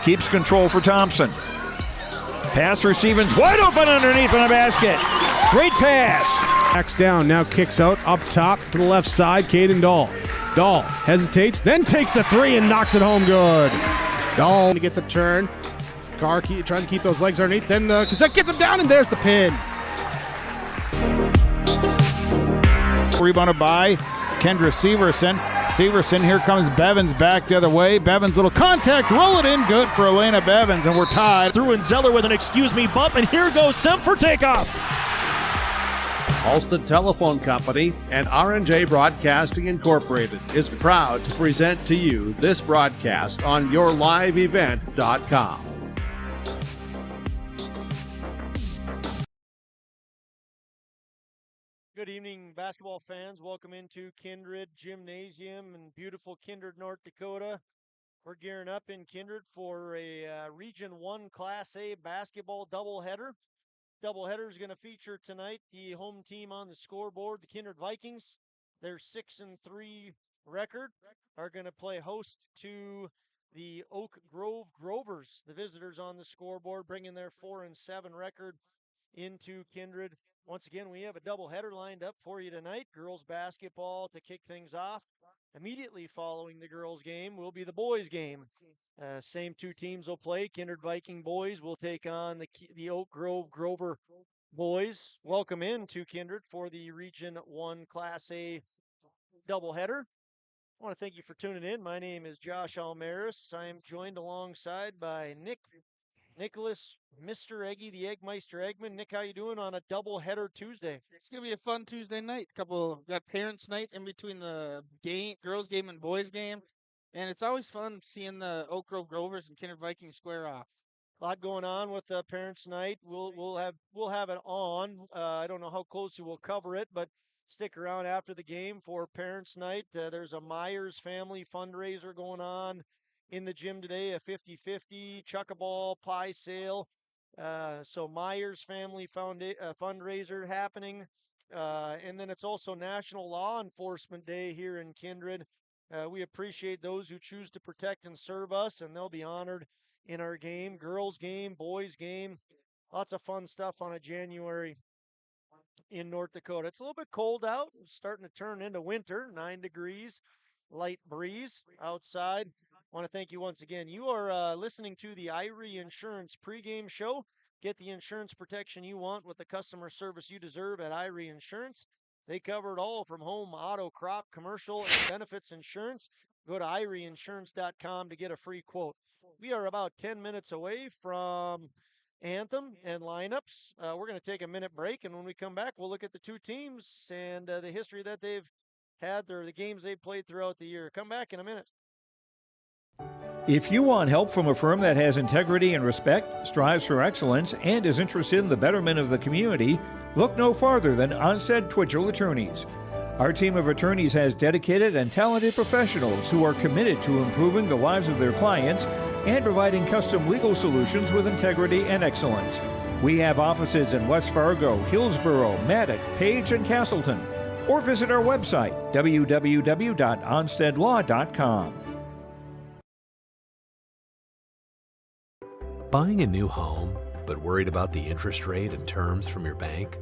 keeps control for Thompson. Pass receiving's wide open underneath in the basket. Great pass. Backs down, now kicks out, up top to the left side, Caden Dahl. Dahl hesitates, then takes the three and knocks it home good. Dahl to get the turn. Carr trying to keep those legs underneath, then Cassette gets him down, and there's the pin. Rebounded by Kendra Severson. Severson, here comes Bevins back the other way. Bevins, little contact, roll it in, good for Elena Bevins, and we're tied. Through and Zeller with an excuse me bump, and here goes Semp for takeoff. Halsted Telephone Company and R&J Broadcasting Incorporated is proud to present to you this broadcast on YourLiveEvent.com. Good evening, basketball fans. Welcome into Kindred Gymnasium in beautiful Kindred, North Dakota. We're gearing up in Kindred for a Region 1 Class A basketball doubleheader. Doubleheader is going to feature tonight the home team on the scoreboard, the Kindred Vikings. Their 6-3 record are going to play host to the Oak Grove Grovers, the visitors on the scoreboard, bringing their 4-7 record into Kindred. Once again, we have a doubleheader lined up for you tonight. Girls basketball to kick things off. Immediately following the girls game will be the boys game. Same two teams will play. Kindred Viking boys will take on the Oak Grove Grover boys. Welcome in to Kindred for the Region 1 Class A doubleheader. I want to thank you for tuning in. My name is Josh Almaris. I am joined alongside by Nicholas, Mr. Eggy, the Eggmeister Eggman. Nick, how you doing on a doubleheader Tuesday? It's gonna be a fun Tuesday night. Got parents' night in between the girls game and boys game, and it's always fun seeing the Oak Grove Grovers and Kindred Vikings square off. A lot going on with parents' night. We'll have it on. I don't know how closely we'll cover it, but stick around after the game for parents' night. There's a Myers family fundraiser going on in the gym today, a 50-50 chuck-a-ball pie sale. So Myers Family fundraiser happening. And then it's also National Law Enforcement Day here in Kindred. We appreciate those who choose to protect and serve us, and they'll be honored in our game. Girls game, boys game. Lots of fun stuff on a January in North Dakota. It's a little bit cold out. It's starting to turn into winter, 9 degrees, light breeze outside. I want to thank you once again. You are listening to the Irie Insurance pregame show. Get the insurance protection you want with the customer service you deserve at Irie Insurance. They cover it all from home, auto, crop, commercial, and benefits insurance. Go to IrieInsurance.com to get a free quote. We are about 10 minutes away from anthem and lineups. We're going to take a minute break, and when we come back, we'll look at the two teams and the history that they've had, or the games they've played throughout the year. Come back in a minute. If you want help from a firm that has integrity and respect, strives for excellence, and is interested in the betterment of the community, look no farther than Onstead Twitchell Attorneys. Our team of attorneys has dedicated and talented professionals who are committed to improving the lives of their clients and providing custom legal solutions with integrity and excellence. We have offices in West Fargo, Hillsborough, Maddox, Page, and Castleton. Or visit our website, www.onsteadlaw.com. Buying a new home, but worried about the interest rate and terms from your bank?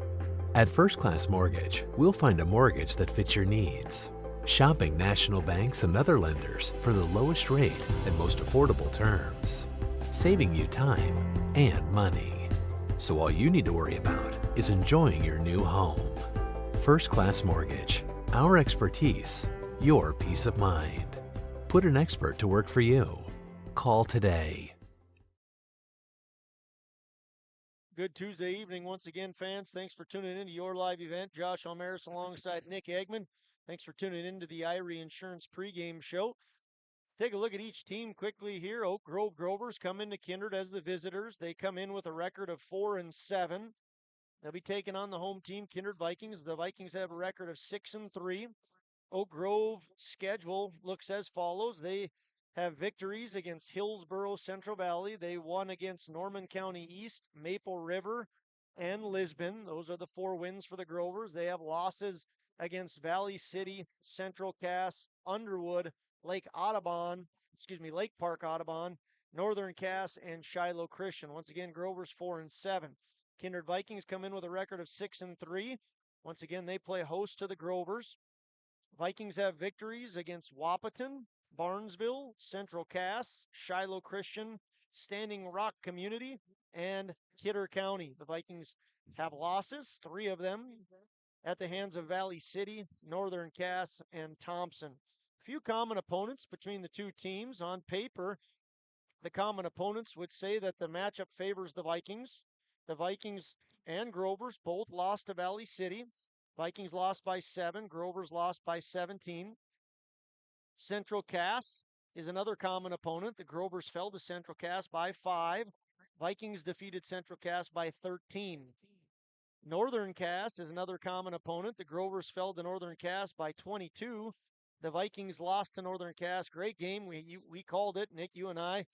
At First Class Mortgage, we'll find a mortgage that fits your needs. Shopping national banks and other lenders for the lowest rate and most affordable terms. Saving you time and money. So all you need to worry about is enjoying your new home. First Class Mortgage. Our expertise, your peace of mind. Put an expert to work for you. Call today. Good Tuesday evening once again, fans. Thanks for tuning into your live event. Josh Almaris alongside Nick Eggman. Thanks for tuning into the Irie Insurance pregame show. Take a look at each team quickly here. Oak Grove Grovers come into Kindred as the visitors. They come in with a record of 4-7. They'll be taking on the home team, Kindred Vikings. The Vikings have a record of 6-3. Oak Grove schedule looks as follows. They have victories against Hillsborough Central Valley. They won against Norman County East, Maple River, and Lisbon. Those are the 4 wins for the Grovers. They have losses against Valley City, Central Cass, Underwood, Lake Park Audubon, Northern Cass, and Shiloh Christian. Once again, Grover's 4-7. Kindred Vikings come in with a record of 6-3. Once again, they play host to the Grovers. Vikings have victories against Wahpeton, Barnesville, Central Cass, Shiloh Christian, Standing Rock Community, and Kidder County. The Vikings have losses, 3 of them, at the hands of Valley City, Northern Cass, and Thompson. A few common opponents between the two teams. On paper, the common opponents would say that the matchup favors the Vikings. The Vikings and Grovers both lost to Valley City. Vikings lost by 7, Grovers lost by 17. Central Cass is another common opponent. The Grovers fell to Central Cass by 5. Vikings defeated Central Cass by 13. Northern Cass is another common opponent. The Grovers fell to Northern Cass by 22. The Vikings lost to Northern Cass. Great game. We called it, Nick, you and I.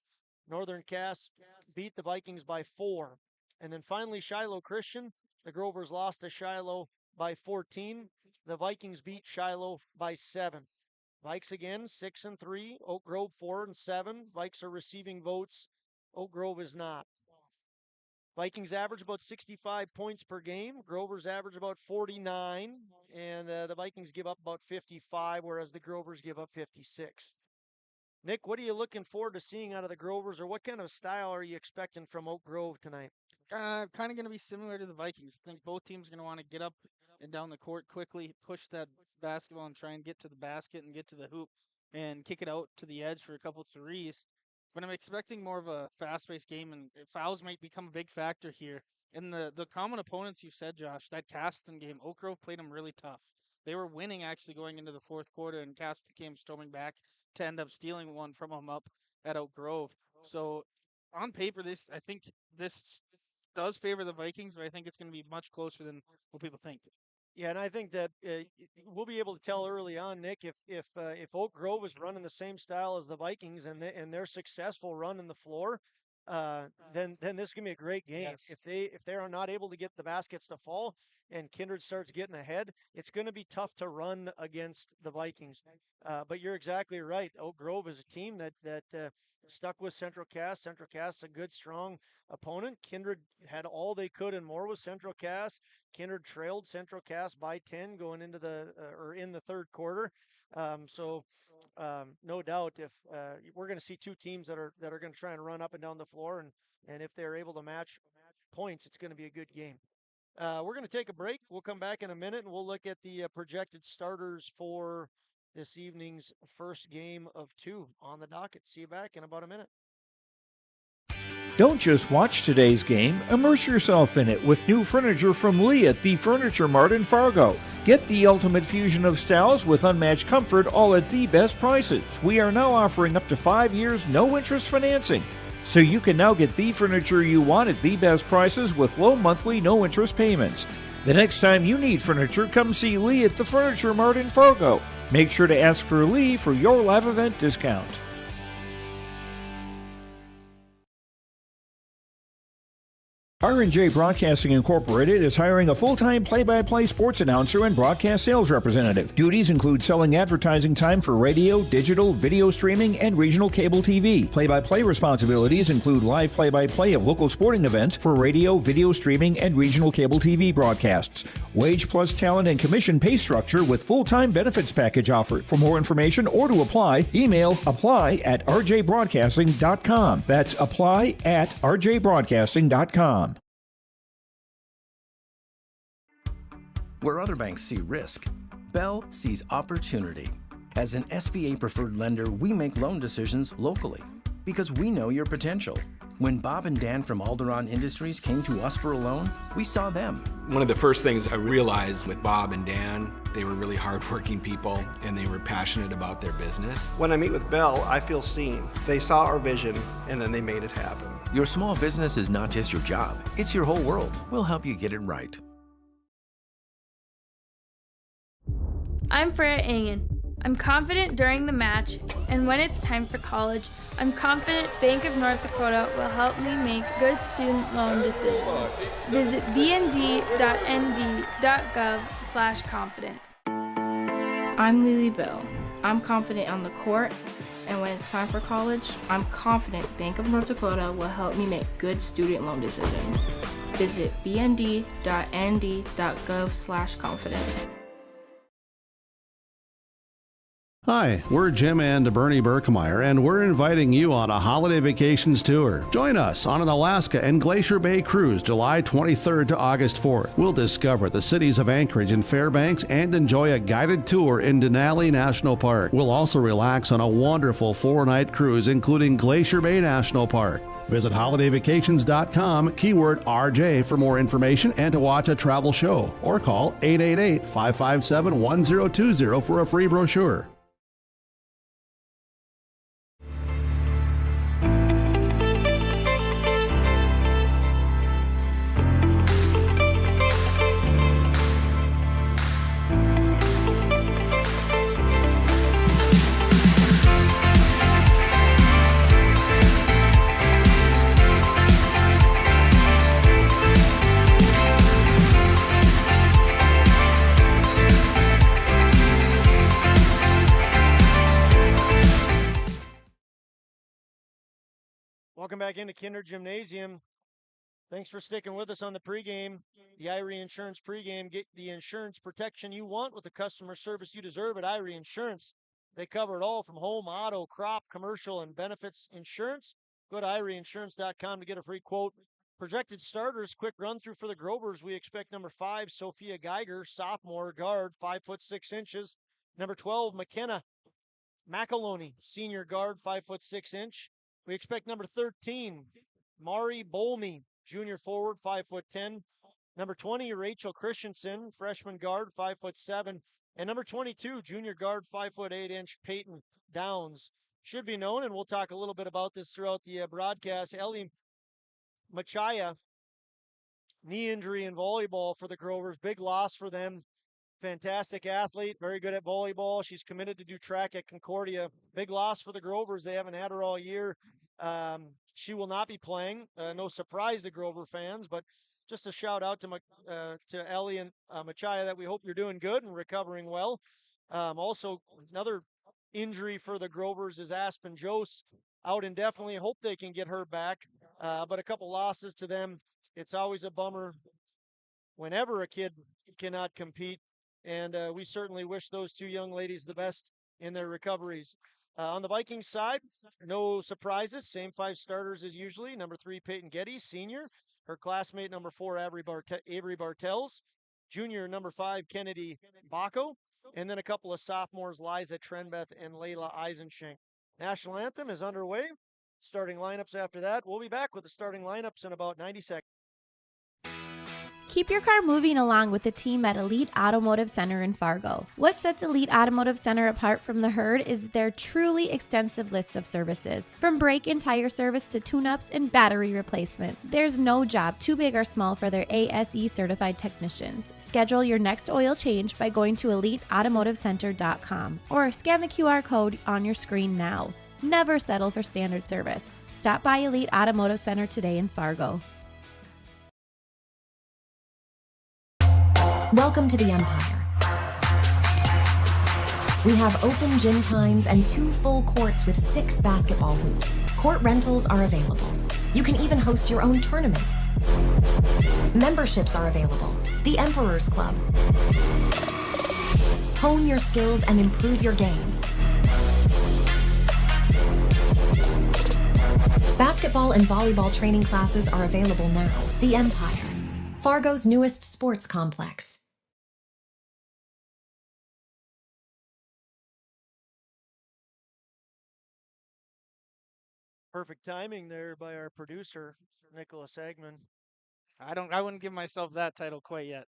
Northern Cass beat the Vikings by 4. And then finally, Shiloh Christian. The Grovers lost to Shiloh by 14. The Vikings beat Shiloh by 7. Vikes again, 6-3. Oak Grove 4-7. Vikes are receiving votes. Oak Grove is not. Vikings average about 65 points per game. Grovers average about 49. And the Vikings give up about 55, whereas the Grovers give up 56. Nick, what are you looking forward to seeing out of the Grovers, or what kind of style are you expecting from Oak Grove tonight? Kind of going to be similar to the Vikings. I think both teams are going to want to get up and down the court quickly, push that basketball and try and get to the basket and get to the hoop and kick it out to the edge for a couple threes. But I'm expecting more of a fast-paced game, and fouls might become a big factor here. And the common opponents you said, Josh, that Caston game, Oak Grove played them really tough. They were winning actually going into the fourth quarter, and Caston came storming back to end up stealing one from them up at Oak Grove. So on paper, I think this does favor the Vikings, but I think it's going to be much closer than what people think. Yeah, and I think that we'll be able to tell early on, Nick, if Oak Grove is running the same style as the Vikings and they're successful running the floor, then this can be a great game. Yes. If they are not able to get the baskets to fall and Kindred starts getting ahead, it's going to be tough to run against the Vikings. But you're exactly right. Oak Grove is a team that stuck with Central Cass. Central Cass is a good, strong opponent. Kindred had all they could and more with Central Cass. Kindred trailed Central Cass by 10 going into in the third quarter. No doubt, if we're going to see two teams that are going to try and run up and down the floor, and if they're able to match points, it's going to be a good game. We're going to take a break. We'll come back in a minute, and we'll look at the projected starters for this evening's first game of 2 on the docket. See you back in about a minute. Don't just watch today's game, immerse yourself in it with new furniture from Lee at the Furniture Mart in Fargo. Get the ultimate fusion of styles with unmatched comfort, all at the best prices. We are now offering up to 5 years no-interest financing. So you can now get the furniture you want at the best prices with low monthly no-interest payments. The next time you need furniture, come see Lee at the Furniture Mart in Fargo. Make sure to ask for Lee for your live event discount. R&J Broadcasting Incorporated is hiring a full-time play-by-play sports announcer and broadcast sales representative. Duties include selling advertising time for radio, digital, video streaming, and regional cable TV. Play-by-play responsibilities include live play-by-play of local sporting events for radio, video streaming, and regional cable TV broadcasts. Wage plus talent and commission pay structure with full-time benefits package offered. For more information or to apply, email apply@rjbroadcasting.com. That's apply@rjbroadcasting.com. Where other banks see risk, Bell sees opportunity. As an SBA-preferred lender, we make loan decisions locally because we know your potential. When Bob and Dan from Alderon Industries came to us for a loan, we saw them. One of the first things I realized with Bob and Dan, they were really hardworking people and they were passionate about their business. When I meet with Bell, I feel seen. They saw our vision and then they made it happen. Your small business is not just your job, it's your whole world. We'll help you get it right. I'm Freya Engen. I'm confident during the match, and when it's time for college, I'm confident Bank of North Dakota will help me make good student loan decisions. Visit bnd.nd.gov/confident. I'm Lily Bill. I'm confident on the court, And when it's time for college, I'm confident Bank of North Dakota will help me make good student loan decisions. Visit bnd.nd.gov/confident. Hi, we're Jim and Bernie Berkemeyer, and we're inviting you on a holiday vacations tour. Join us on an Alaska and Glacier Bay cruise July 23rd to August 4th. We'll discover the cities of Anchorage and Fairbanks and enjoy a guided tour in Denali National Park. We'll also relax on a wonderful 4-night cruise, including Glacier Bay National Park. Visit holidayvacations.com, keyword RJ for more information and to watch a travel show, or call 888-557-1020 for a free brochure. Welcome back into Kindred Gymnasium. Thanks for sticking with us on the pregame. The Irie Insurance pregame. Get the insurance protection you want with the customer service you deserve at Irie Insurance. They cover it all from home, auto, crop, commercial, and benefits insurance. Go to IrieInsurance.com to get a free quote. Projected starters, quick run through for the Grovers. We expect number 5, Sophia Geiger, sophomore guard, 5'6". Number 12, McKenna McAloney, senior guard, 5'6". We expect number 13, Mari Bolmy, junior forward, 5'10". Number 20, Rachel Christensen, freshman guard, 5'7". And number 22, junior guard, 5'8", Peyton Downs. Should be known, and we'll talk a little bit about this throughout the broadcast. Ellie Machaya, knee injury in volleyball for the Grovers. Big loss for them. Fantastic athlete, very good at volleyball. She's committed to do track at Concordia. Big loss for the Grovers. They haven't had her all year. She will not be playing. No surprise to Grover fans, but just a shout out to Ellie and Machaya that we hope you're doing good and recovering well. Also, another injury for the Grovers is Aspen Jose out indefinitely. Hope they can get her back, but a couple losses to them. It's always a bummer whenever a kid cannot compete. And we certainly wish those two young ladies the best in their recoveries. On the Vikings side, no surprises. Same 5 starters as usually. Number 3, Peyton Getty, senior. Her classmate, number 4, Avery Bartels. Junior, number 5, Kennedy Baco. And then a couple of sophomores, Liza Trenbeth and Layla Eisenschenk. National anthem is underway. Starting lineups after that. We'll be back with the starting lineups in about 90 seconds. Keep your car moving along with the team at Elite Automotive Center in Fargo. What sets Elite Automotive Center apart from the herd is their truly extensive list of services. From brake and tire service to tune-ups and battery replacement, there's no job too big or small for their ASE certified technicians. Schedule your next oil change by going to EliteAutomotiveCenter.com or scan the QR code on your screen now. Never settle for standard service. Stop by Elite Automotive Center today in Fargo. Welcome to the Empire. We have open gym times and 2 full courts with 6 basketball hoops. Court rentals are available. You can even host your own tournaments. Memberships are available. The Emperor's Club. Hone your skills and improve your game. Basketball and volleyball training classes are available now. The Empire, Fargo's newest sports complex. Perfect timing there by our producer, Nicholas Eggman. I wouldn't give myself that title quite yet.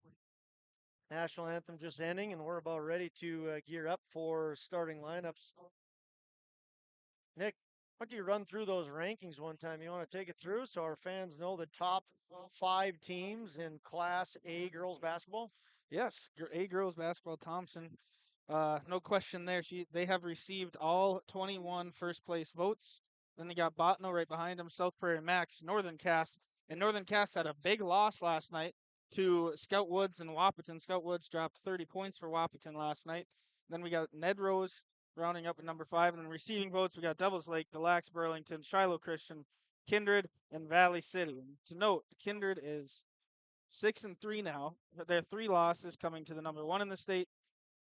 National anthem just ending, and we're about ready to gear up for starting lineups. Nick, why don't you run through those rankings one time? You want to take it through so our fans know the top 5 teams in Class A girls basketball? Yes, A girls basketball, Thompson. No question there. They have received all 21 first place votes. Then they got Botno right behind them, South Prairie Max, Northern Cass. And Northern Cass had a big loss last night to Scout Woods and Wapaton. Scout Woods dropped 30 points for Wapaton last night. Then we got Ned Rose rounding up at number 5. And then receiving votes, we got Devils Lake, Deluxe, Burlington, Shiloh Christian, Kindred, and Valley City. And to note, Kindred is 6-3 now. Their 3 losses coming to the number 1 in the state,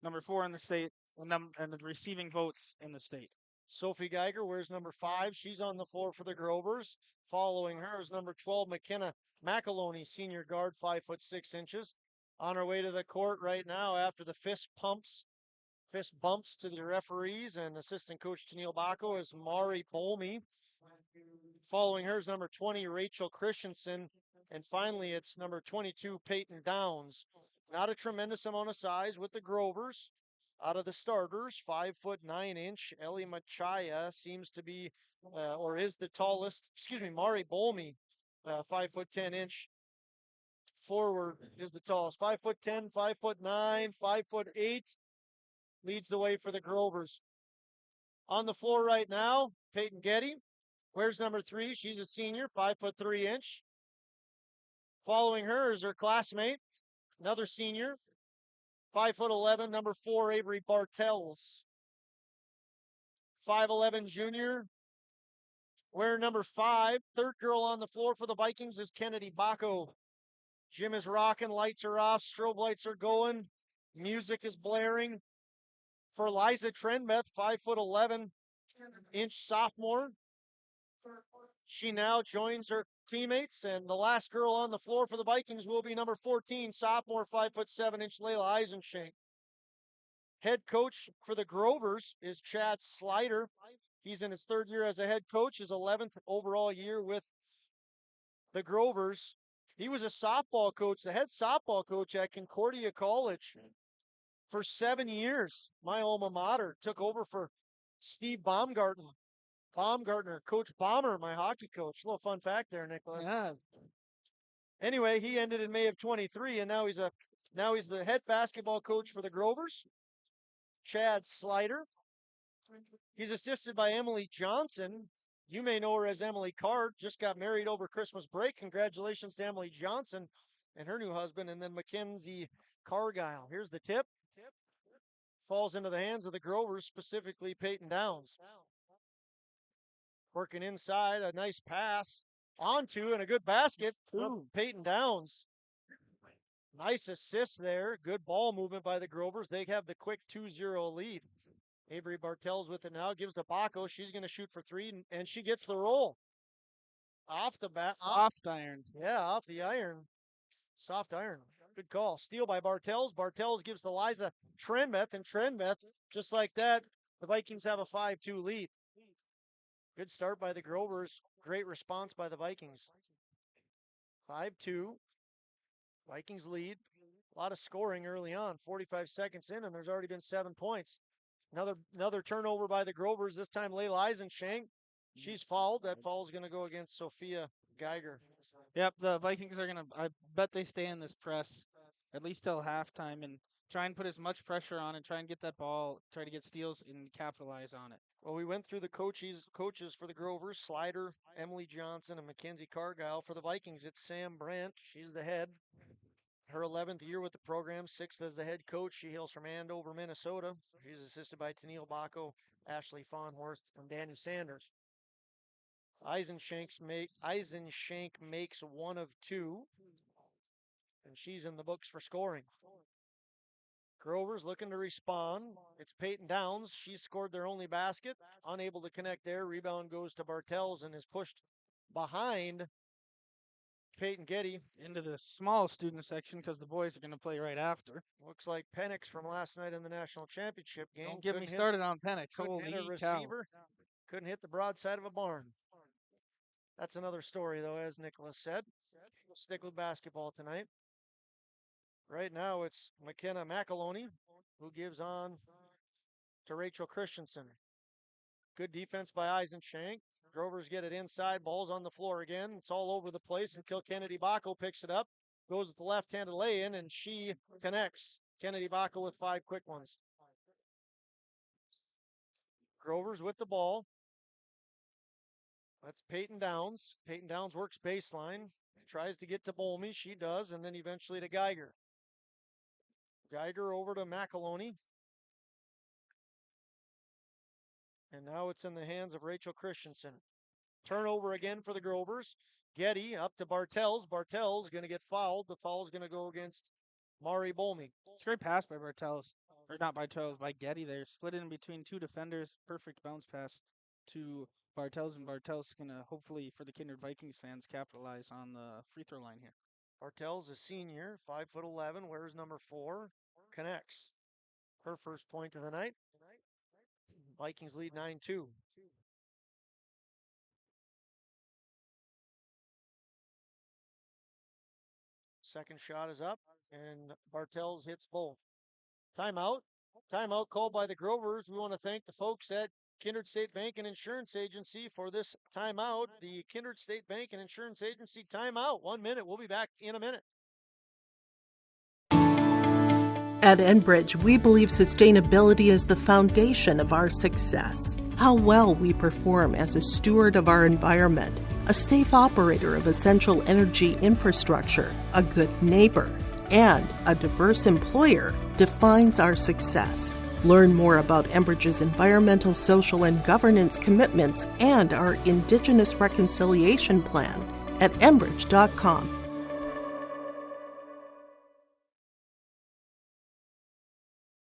number 4 in the state, and the receiving votes in the state. Sophie Geiger wears number 5. She's on the floor for the Grovers. Following her is number 12, McKenna McAloney, senior guard, 5'6". On her way to the court right now after the fist bumps to the referees and assistant coach Tennille Bacco is Mari Bolmy. Following her is number 20, Rachel Christensen. And finally, it's number 22, Peyton Downs. Not a tremendous amount of size with the Grovers. Out of the starters, 5'9". Ellie Machaya seems to be, or is the tallest. Mari Bolmy, 5'10" forward is the tallest. 5'10", 5'9", 5'8", leads the way for the Grovers. On the floor right now, Peyton Getty. Where's number 3? She's a senior, 5'3". Following her is her classmate, another senior, 5'11", number 4, Avery Bartels. 5'11" junior. Wearing number 5, third girl on the floor for the Vikings is Kennedy Bacco. Gym is rocking, lights are off, strobe lights are going, music is blaring. For Liza Trenbeth, 5'11" sophomore. She now joins her teammates, and the last girl on the floor for the Vikings will be number 14, sophomore, 5'7" Layla Eisenshank. Head coach for the Grovers is Chad Slider. He's in his 3rd year as a head coach, his 11th overall year with the Grovers. He was a softball coach, the head softball coach at Concordia College for 7 years. My alma mater, took over for Steve Baumgartner, Coach Bomber, my hockey coach. A little fun fact there, Nicholas. Yeah. Anyway, he ended in May of 23, and now he's the head basketball coach for the Grovers. Chad Slider. He's assisted by Emily Johnson. You may know her as Emily Card. Just got married over Christmas break. Congratulations to Emily Johnson and her new husband. And then Mackenzie Cargile. Here's the tip. Falls into the hands of the Grovers, specifically Peyton Downs. Working inside, a nice pass onto and a good basket from Peyton Downs. Nice assist there. Good ball movement by the Grovers. They have the quick 2-0 lead. Avery Bartels with it now. Gives to Bacco. She's going to shoot for 3, and she gets the roll. Off the bat. Soft iron. Yeah, off the iron. Soft iron. Good call. Steal by Bartels. Bartels gives to Liza Trenbeth, and Trenbeth, just like that, the Vikings have a 5-2 lead. Good start by the Grovers. Great response by the Vikings. 5-2. Vikings lead. A lot of scoring early on. 45 seconds in, and there's already been 7 points. Another turnover by the Grovers. This time Layla Eisenshank. She's fouled. That foul is going to go against Sophia Geiger. Yep, the Vikings are going to, I bet they stay in this press at least till halftime and try and put as much pressure on and try and get that ball, try to get steals and capitalize on it. Well, we went through the coaches for the Grovers, Slider, Emily Johnson, and Mackenzie Cargile. For the Vikings, it's Sam Brandt. She's the head. Her 11th year with the program, 6th as the head coach. She hails from Andover, Minnesota. She's assisted by Tennille Bacco, Ashley Fawnhorst, and Danny Sanders. Eisenshank makes 1 of 2, and she's in the books for scoring. Grover's looking to respond. It's Peyton Downs. She scored their only basket. Unable to connect there. Rebound goes to Bartels and is pushed behind Peyton Getty. Into the small student section because the boys are going to play right after. Looks like Penix from last night in the national championship game. Don't get me started on Penix. Couldn't hit a receiver. Couldn't hit the broadside of a barn. That's another story, though, as Nicholas said. We'll stick with basketball tonight. Right now, it's McKenna McAloney who gives on to Rachel Christensen. Good defense by Eisenshank. Grovers get it inside. Ball's on the floor again. It's all over the place until Kennedy Bacco picks it up. Goes with the left-handed lay-in, and she connects. Kennedy Bacco with 5 quick ones. Grovers with the ball. That's Peyton Downs. Peyton Downs works baseline. Tries to get to Bolmy. She does, and then eventually to Geiger. Geiger over to McAloney. And now it's in the hands of Rachel Christensen. Turnover again for the Grovers. Getty up to Bartels. Bartels going to get fouled. The foul is going to go against Mari Bolmy. It's a great pass by Bartels. Or not Bartels, by Getty there. Split in between two defenders. Perfect bounce pass to Bartels. And Bartels going to hopefully, for the Kindred Vikings fans, capitalize on the free throw line here. Bartels, a senior, 5'11", wears number 4, connects. Her first point of the night. Vikings lead 9-2. Second shot is up, and Bartels hits both. Timeout. Timeout called by the Grovers. We want to thank the folks at Kindred State Bank and Insurance Agency for this timeout. The Kindred State Bank and Insurance Agency timeout. 1 minute. We'll be back in a minute. At Enbridge, we believe sustainability is the foundation of our success. How well we perform as a steward of our environment, a safe operator of essential energy infrastructure, a good neighbor, and a diverse employer defines our success. Learn more about Enbridge's environmental, social, and governance commitments and our Indigenous Reconciliation Plan at enbridge.com.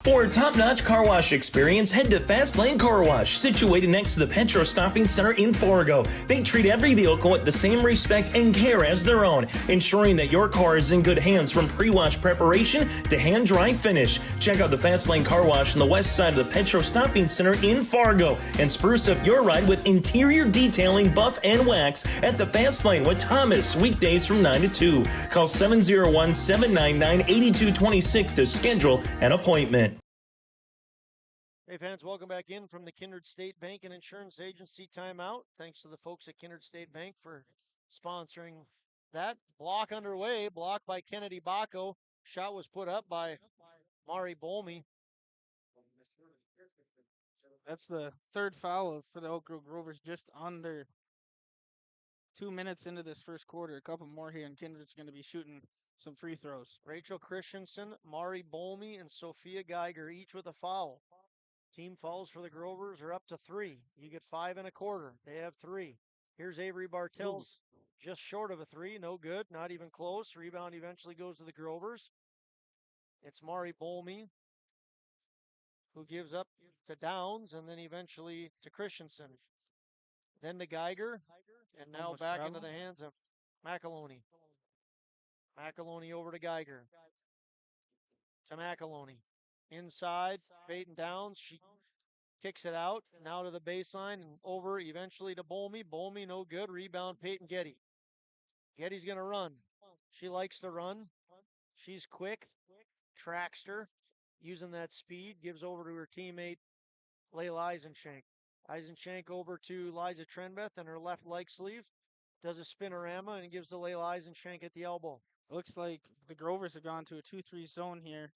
For a top-notch car wash experience, head to Fast Lane Car Wash, situated next to the Petro Stopping Center in Fargo. They treat every vehicle with the same respect and care as their own, ensuring that your car is in good hands from pre-wash preparation to hand-dry finish. Check out the Fast Lane Car Wash on the west side of the Petro Stopping Center in Fargo and spruce up your ride with interior detailing, buff, and wax at the Fast Lane with Thomas, weekdays from 9 to 2. Call 701-799-8226 to schedule an appointment. Hey fans, welcome back in from the Kindred State Bank and Insurance Agency timeout. Thanks to the folks at Kindred State Bank for sponsoring that. Block underway, blocked by Kennedy Bacco. Shot was put up by Mari Bolmy. That's the third foul for the Oak Grove Grovers just under 2 minutes into this first quarter. A couple more here, and Kindred's going to be shooting some free throws. Rachel Christensen, Mari Bolmy, and Sophia Geiger, each with a foul. Team fouls for the Grovers are up to 3. You get 5 1/4. They have 3. Here's Avery Bartels, just short of a 3. No good, not even close. Rebound eventually goes to the Grovers. It's Mari Bolmy who gives up to Downs and then eventually to Christensen. Then to Geiger, and now Almost back travel. into the hands of McAloney. McAloney over to Geiger. To McAloney. Inside, Peyton Downs. She kicks it out. Now to the baseline and over eventually to Bolmy. Bolmy, no good. Rebound, Peyton Getty. Getty's going to run. She likes to run. She's quick. Tracks her. Using that speed. Gives over to her teammate, Layla Eisenchank. Eisenchank over to Liza Trenbeth and her left leg sleeve. Does a spinorama and gives to Layla Eisenchank at the elbow. Looks like the Grovers have gone to a 2-3 zone here.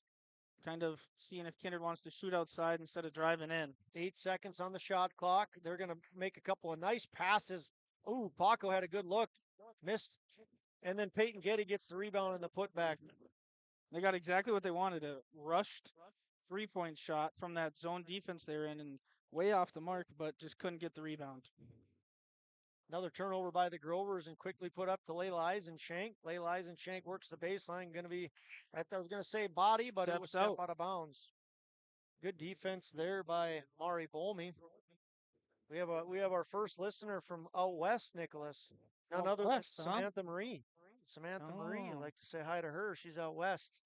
Kind of seeing if Kindred wants to shoot outside instead of driving in. 8 seconds on the shot clock. They're going to make a couple of nice passes. Ooh, Paco had a good look. Missed. And then Peyton Getty gets the rebound and the putback. They got exactly what they wanted, a rushed three-point shot from that zone defense they're in and way off the mark, but just couldn't get the rebound. Another turnover by the Grovers and quickly put up to Layla Eisenchank. Layla Eisenchank works the baseline. Going to be, I was going to say body, but it was step out of bounds. Good defense there by Mari Bolmy. We have our first listener from out west, Nicholas. None other than Samantha Marie. Samantha Marie, I'd like to say hi to her. She's out west.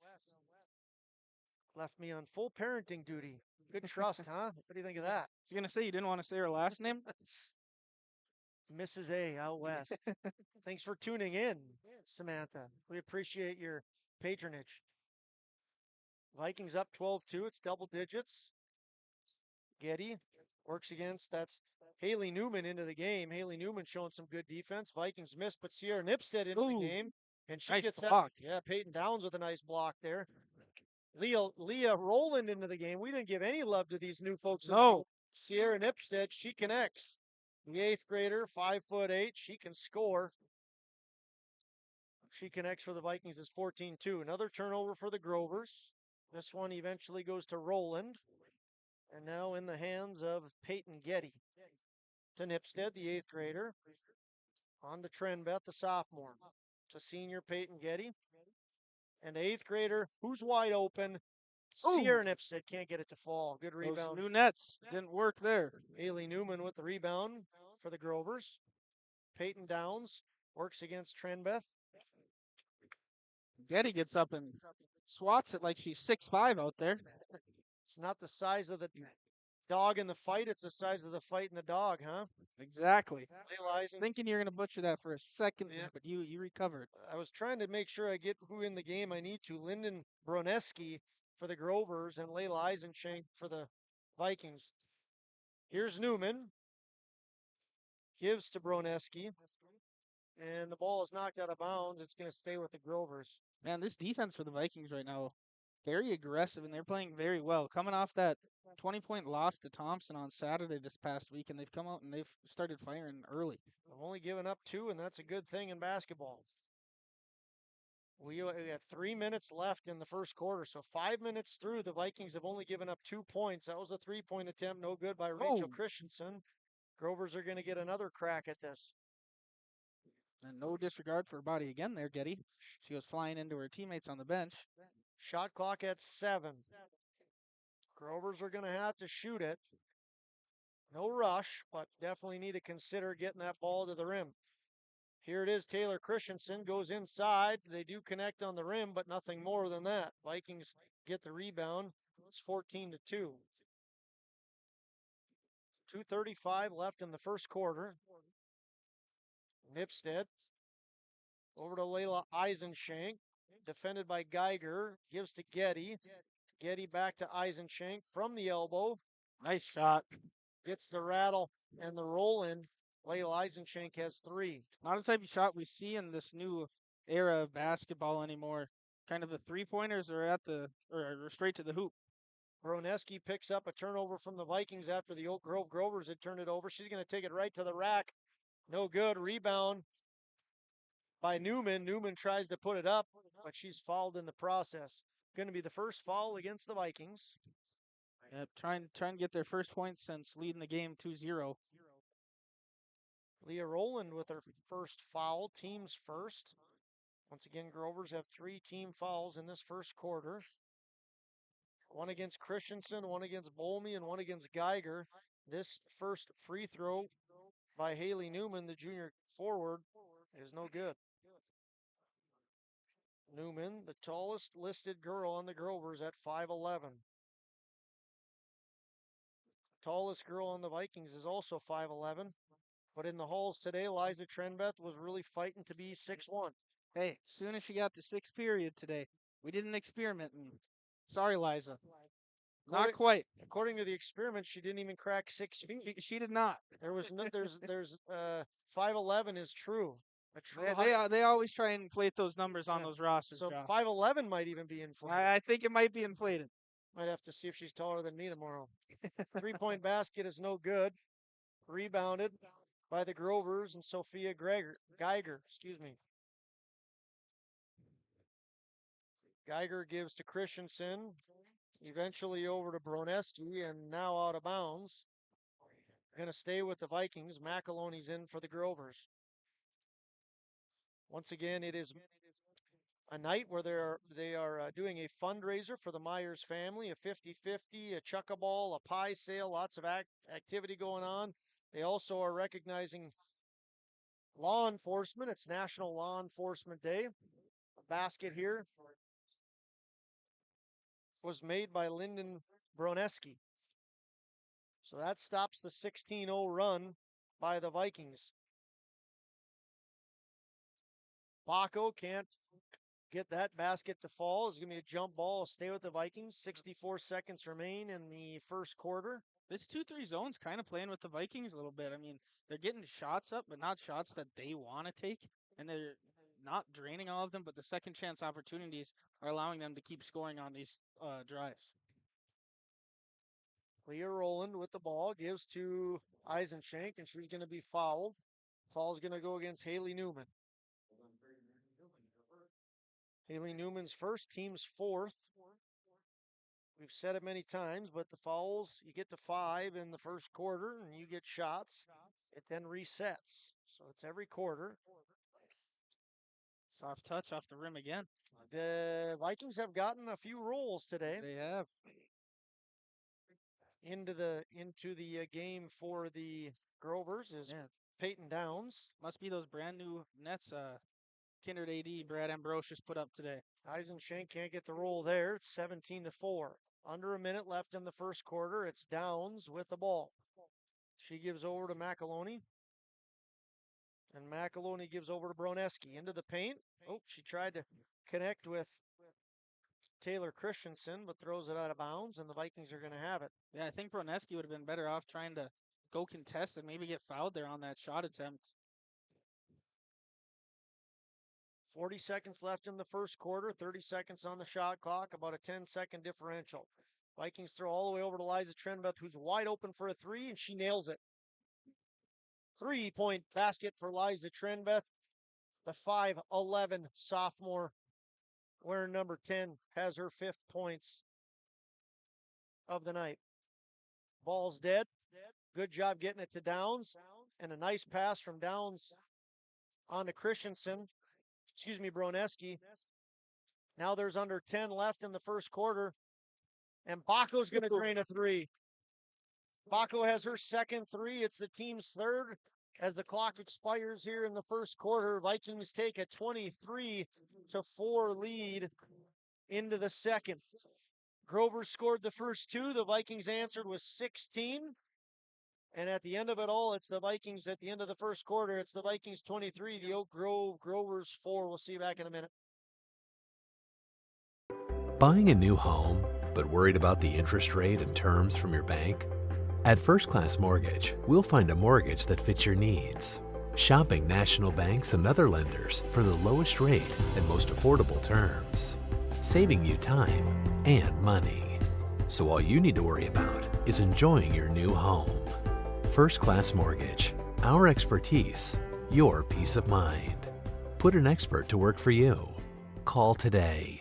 Left me on full parenting duty. Good trust, huh? What do you think of that? I was going to say, you didn't want to say her last name? Mrs. A out west. Thanks for tuning in, Samantha. We appreciate your patronage. Vikings up 12-2. It's double digits. Getty works against, that's Haley Newman into the game. Haley Newman showing some good defense. Vikings missed, but Sierra Nipstead into the game. And she gets block. that. Yeah, Peyton Downs with a nice block there. Leah Rowland into the game. We didn't give any love to these new folks. No. Sierra Nipstead, she connects. The 8th grader, 5'8", she can score. She connects for the Vikings is 14-2. Another turnover for the Grovers. This one eventually goes to Rowland. And now in the hands of Peyton Getty. To Nipstead, the 8th grader. On to Trenbeth, the sophomore. To senior Peyton Getty. And the 8th grader, who's wide open. Sierra Nipstead can't get it to fall. Good rebound. Those new nets didn't work there. Haley Newman with the rebound for the Grovers. Peyton Downs works against Trenbeth. Getty gets up and swats it like she's 6'5" out there. It's not the size of the dog in the fight, it's the size of the fight in the dog, huh? Exactly. I was thinking you're going to butcher that for a second, but you recovered. I was trying to make sure I get who in the game I need to. Lyndon Broneski for the Grovers and Layla Eisenschenk for the Vikings. Here's Newman. Gives to Broneski. And the ball is knocked out of bounds. It's going to stay with the Grovers. Man, this defense for the Vikings right now, very aggressive, and they're playing very well. Coming off that 20-point loss to Thompson on Saturday this past week, and they've come out and they've started firing early. I've only given up 2, and that's a good thing in basketball. We have 3 minutes left in the first quarter, so 5 minutes through, the Vikings have only given up 2 points. That was a 3-point attempt, no good by Rachel Christensen. Grovers are going to get another crack at this. And no disregard for her body again there, Getty. She was flying into her teammates on the bench. Shot clock at 7. Grovers are going to have to shoot it. No rush, but definitely need to consider getting that ball to the rim. Here it is, Taylor Christensen goes inside. They do connect on the rim, but nothing more than that. Vikings get the rebound. It's 14-2. 2:35 left in the first quarter. Nipstead over to Layla Eisenschenk, defended by Geiger, gives to Getty. Getty back to Eisenschenk from the elbow. Nice shot. Gets the rattle and the roll in. Layla Eisenschenk has 3. Not a type of shot we see in this new era of basketball anymore. Kind of the 3-pointers are or straight to the hoop. Broneski picks up a turnover from the Vikings after the Oak Grove Grovers had turned it over. She's going to take it right to the rack. No good. Rebound by Newman. Newman tries to put it up, but she's fouled in the process. Going to be the first foul against the Vikings. Yep, trying to get their first point since leading the game 2-0. Leah Rowland with her first foul, team's first. Once again, Grovers have 3 team fouls in this first quarter. 1 against Christensen, 1 against Bolmy, and 1 against Geiger. This first free throw by Haley Newman, the junior forward, is no good. Newman, the tallest listed girl on the Grovers at 5'11". Tallest girl on the Vikings is also 5'11". But in the halls today, Liza Trenbeth was really fighting to be 6'1". Hey, soon as she got to 6th period today, we didn't experiment. Sorry, Liza. Not quite. According to the experiment, she didn't even crack 6 feet. She did not. There was no. There's 5'11" is true. They always try and inflate those numbers on those rosters. So Josh. 5'11" might even be inflated. I think it might be inflated. Might have to see if she's taller than me tomorrow. 3-point basket is no good. Rebounded by the Grovers and Sophia Geiger. Geiger gives to Christensen. Eventually over to Broneski, and now out of bounds. Going to stay with the Vikings. McAloney's in for the Grovers. Once again, it is a night where they are doing a fundraiser for the Myers family, a 50-50, a chuck-a-ball, a pie sale, lots of activity going on. They also are recognizing law enforcement. It's National Law Enforcement Day. A basket here was made by Lyndon Broneski. So that stops the 16-0 run by the Vikings. Baco can't get that basket to fall. It's going to be a jump ball. Stay with the Vikings. 64 seconds remain in the first quarter. This 2-3 zone's kind of playing with the Vikings a little bit. I mean, they're getting shots up, but not shots that they want to take. And they're not draining all of them, but the second chance opportunities are allowing them to keep scoring on these drives. Leah Rowland with the ball gives to Eisenschenk, and she's going to be fouled. Foul's going to go against Haley Newman. Haley Newman's first, team's 4th. We've said it many times, but the fouls, you get to 5 in the first quarter and you get shots. It then resets. So it's every quarter. Soft touch off the rim again. The Vikings have gotten a few rolls today. They have. Into the game for the Grovers is Peyton Downs. Must be those brand new nets Kindred AD Brad Ambrosius put up today. Eisenschenk can't get the roll there. It's 17-4. Under a minute left in the first quarter. It's Downs with the ball. She gives over to McAloney. And McAloney gives over to Broneski. Into the paint. Oh, she tried to connect with Taylor Christensen, but throws it out of bounds, and the Vikings are going to have it. Yeah, I think Broneski would have been better off trying to go contest and maybe get fouled there on that shot attempt. 40 seconds left in the first quarter, 30 seconds on the shot clock, about a 10-second differential. Vikings throw all the way over to Liza Trenbeth, who's wide open for a three, and she nails it. 3-point basket for Liza Trenbeth, the 5'11" sophomore, wearing number 10, has her 5th points of the night. Ball's dead. Good job getting it to Downs, and a nice pass from Downs on to Christensen. Broneski. Now there's under 10 left in the first quarter, and Baco's going to drain a three. Baco has her second three. It's the team's third. As the clock expires here in the first quarter, Vikings take a 23-4 lead into the second. Grover scored the first two. The Vikings answered with 16. And at the end of it all, it's the Vikings at the end of the first quarter. It's the Vikings 23, the Oak Grove Grovers 4. We'll see you back in a minute. Buying a new home, but worried about the interest rate and terms from your bank? At First Class Mortgage, we'll find a mortgage that fits your needs. Shopping national banks and other lenders for the lowest rate and most affordable terms. Saving you time and money. So all you need to worry about is enjoying your new home. First Class Mortgage. Our expertise, your peace of mind. Put an expert to work for you. Call today.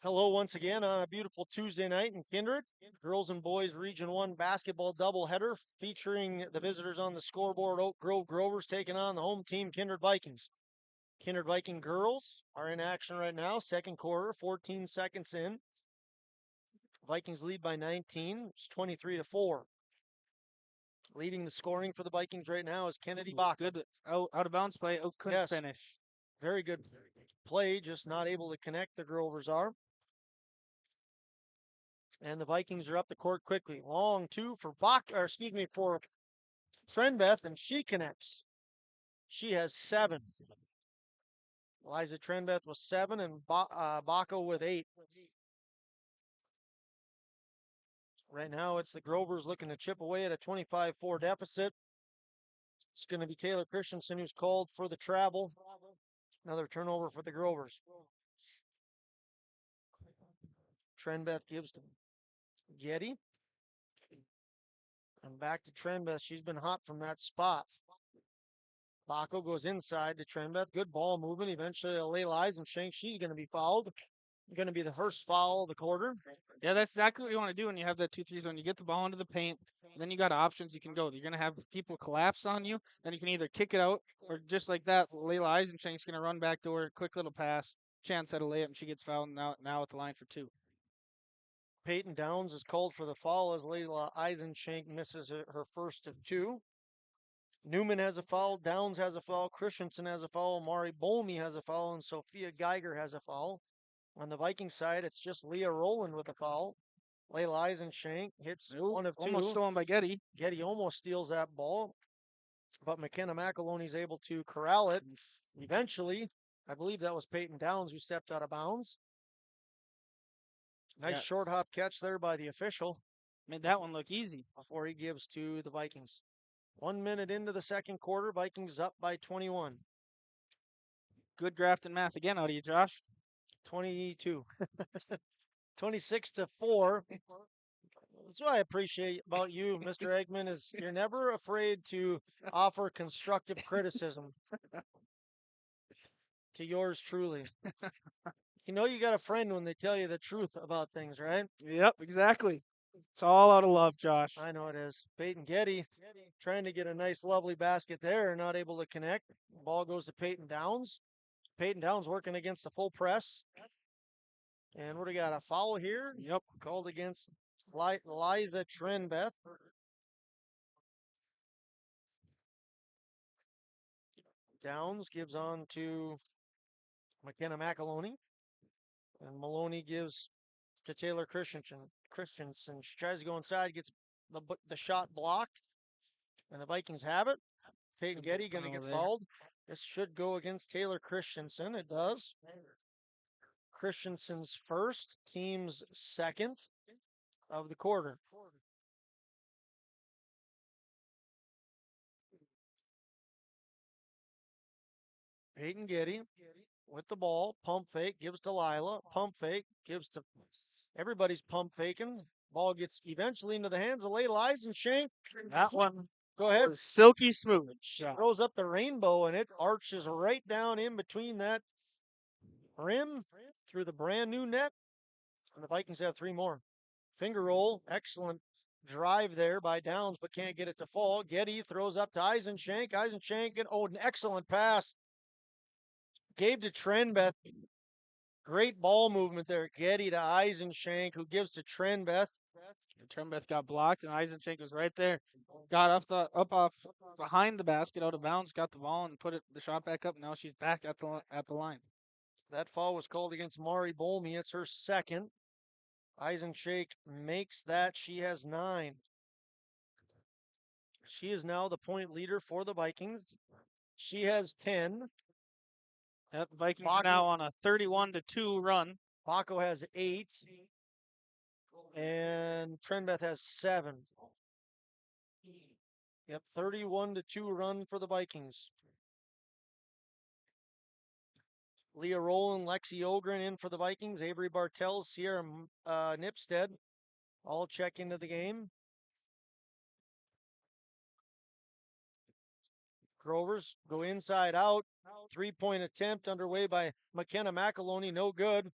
Hello once again on a beautiful Tuesday night in Kindred. Girls and boys Region 1 basketball doubleheader featuring the visitors on the scoreboard, Oak Grove Grovers taking on the home team, Kindred Vikings. Kindred Viking girls are in action right now, second quarter, 14 seconds in. Vikings lead by 19, it's 23-4. Leading the scoring for the Vikings right now is Kennedy Bach. Good out of bounds play, couldn't finish. Very good play, just not able to connect, the Grovers are. And the Vikings are up the court quickly. Long two for for Trenbeth, and she connects. She has 7. Liza Trenbeth with 7, and Baco with 8. Right now, it's the Grovers looking to chip away at a 25-4 deficit. It's going to be Taylor Christensen who's called for the travel. Another turnover for the Grovers. Trenbeth gives to Getty. And back to Trenbeth. She's been hot from that spot. Baco goes inside to Trenbeth. Good ball movement. Eventually, Layla Eisenschenk. She's going to be fouled. Going to be the first foul of the quarter. Yeah, that's exactly what you want to do when you have that 2-3 zone. You get the ball into the paint, then you got options you can go. You're going to have people collapse on you, then you can either kick it out, or just like that, Layla Eisenschenk's going to run back door, quick little pass, chance at a layup, and she gets fouled now at the line for 2. Peyton Downs is called for the foul as Layla Eisenschenk misses her first of 2. Newman has a foul, Downs has a foul, Christensen has a foul, Mari Bolmy has a foul, and Sophia Geiger has a foul. On the Viking side, it's just Leah Rowland with a foul. Layla Eisenschenk hits one of 2. Almost stolen by Getty. Getty almost steals that ball. but McKenna McAloney's able to corral it. Eventually, I believe that was Peyton Downs who stepped out of bounds. Nice short hop catch there by the official. Made that one look easy. Before he gives to the Vikings. 1 minute into the second quarter, Vikings up by 21. Good graft and math again out of you, Josh. 22. 26-4. That's what I appreciate about you, Mr. Eggman, is you're never afraid to offer constructive criticism to yours truly. You know you got a friend when they tell you the truth about things, right? Yep, exactly. It's all out of love, Josh. I know it is. Peyton Getty trying to get a nice, lovely basket there, not able to connect. Ball goes to Peyton Downs. Peyton Downs working against the full press. And what do we got? A foul here? Yep. Called against Liza Trenbeth. Downs gives on to McKenna McAloney. And Maloney gives to Taylor Christensen. She tries to go inside, gets the shot blocked. And the Vikings have it. Peyton Getty going to get fouled. This should go against Taylor Christensen. It does. Christensen's first, team's second of the quarter. Peyton Getty with the ball. Pump fake, gives to Lila. Pump fake, gives to everybody's pump faking. Ball gets eventually into the hands of Layla Eisenshank. That one. Go ahead. Silky smooth. She throws up the rainbow and it arches right down in between that rim through the brand new net. And the Vikings have three more. Finger roll. Excellent drive there by Downs, but can't get it to fall. Getty throws up to Eisenshank. Eisenshank, an excellent pass. Gave to Trenbeth. Great ball movement there. Getty to Eisenshank, who gives to Trenbeth. Trenbeth got blocked, and Eisenshank was right there. Got up off behind the basket, out of bounds, got the ball, and put the shot back up. Now she's back at the line. That foul was called against Mari Bolmy. It's her second. Eisenshank makes that. She has 9. She is now the point leader for the Vikings. She has 10. Yep, Vikings are now on a 31-2 run. Baco has 8. And Trenbeth has 7. Yep, 31-2 run for the Vikings. Leah Rowland, Lexi Ogren in for the Vikings. Avery Bartels, Sierra Nipstead all check into the game. Grovers go inside out. 3-point attempt underway by McKenna McAloney. No good.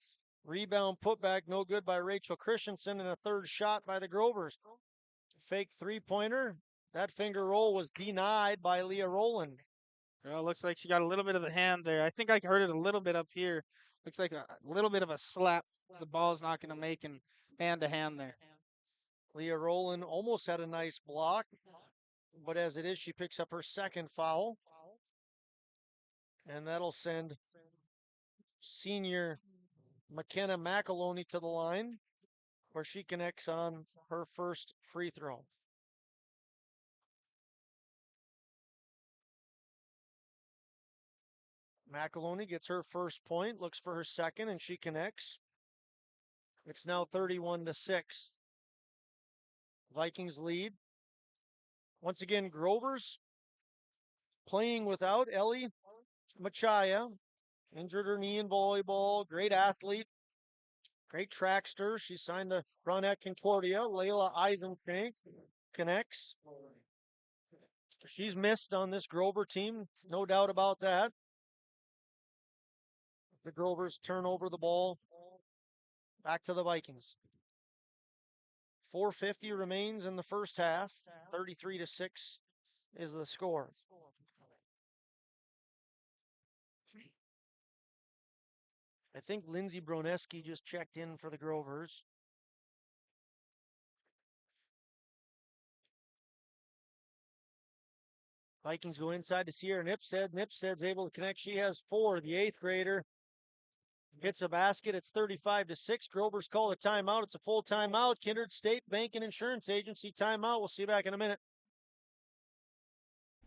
Rebound putback. No good by Rachel Christensen. And a third shot by the Grovers. Fake 3-pointer. That finger roll was denied by Leah Rowland. Well, looks like she got a little bit of the hand there. I think I heard it a little bit up here. Looks like a little bit of a slap. The ball's not going to make and hand-to-hand there. Leah Rowland almost had a nice block. But as it is, she picks up her second foul. And that'll send senior McKenna McAloney to the line, where she connects on her first free throw. McAloney gets her first point, looks for her second, and she connects. It's now 31-6. Vikings lead. Once again, Grovers playing without Ellie Machaya. Injured her knee in volleyball. Great athlete. Great trackster. She signed to run at Concordia. Layla Eisenshank connects. She's missed on this Grover team. No doubt about that. The Grovers turn over the ball back to the Vikings. 4:50 remains in the first half. 33-6 is the score. I think Lindsay Broneski just checked in for the Grovers. Vikings go inside to Sierra Nipstead. Nipstead's able to connect. She has 4. The 8th grader hits a basket. It's 35-6. Grovers call a timeout. It's a full timeout. Kindred State Bank and Insurance Agency timeout. We'll see you back in a minute.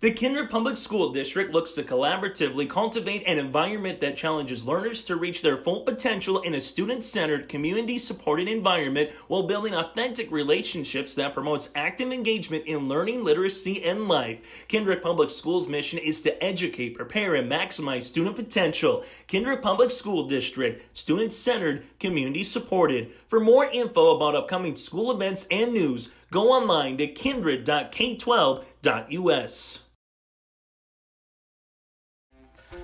The Kindred Public School District looks to collaboratively cultivate an environment that challenges learners to reach their full potential in a student-centered, community-supported environment while building authentic relationships that promotes active engagement in learning, literacy, and life. Kindred Public Schools' mission is to educate, prepare, and maximize student potential. Kindred Public School District, student-centered, community-supported. For more info about upcoming school events and news, go online to kindred.k12.us.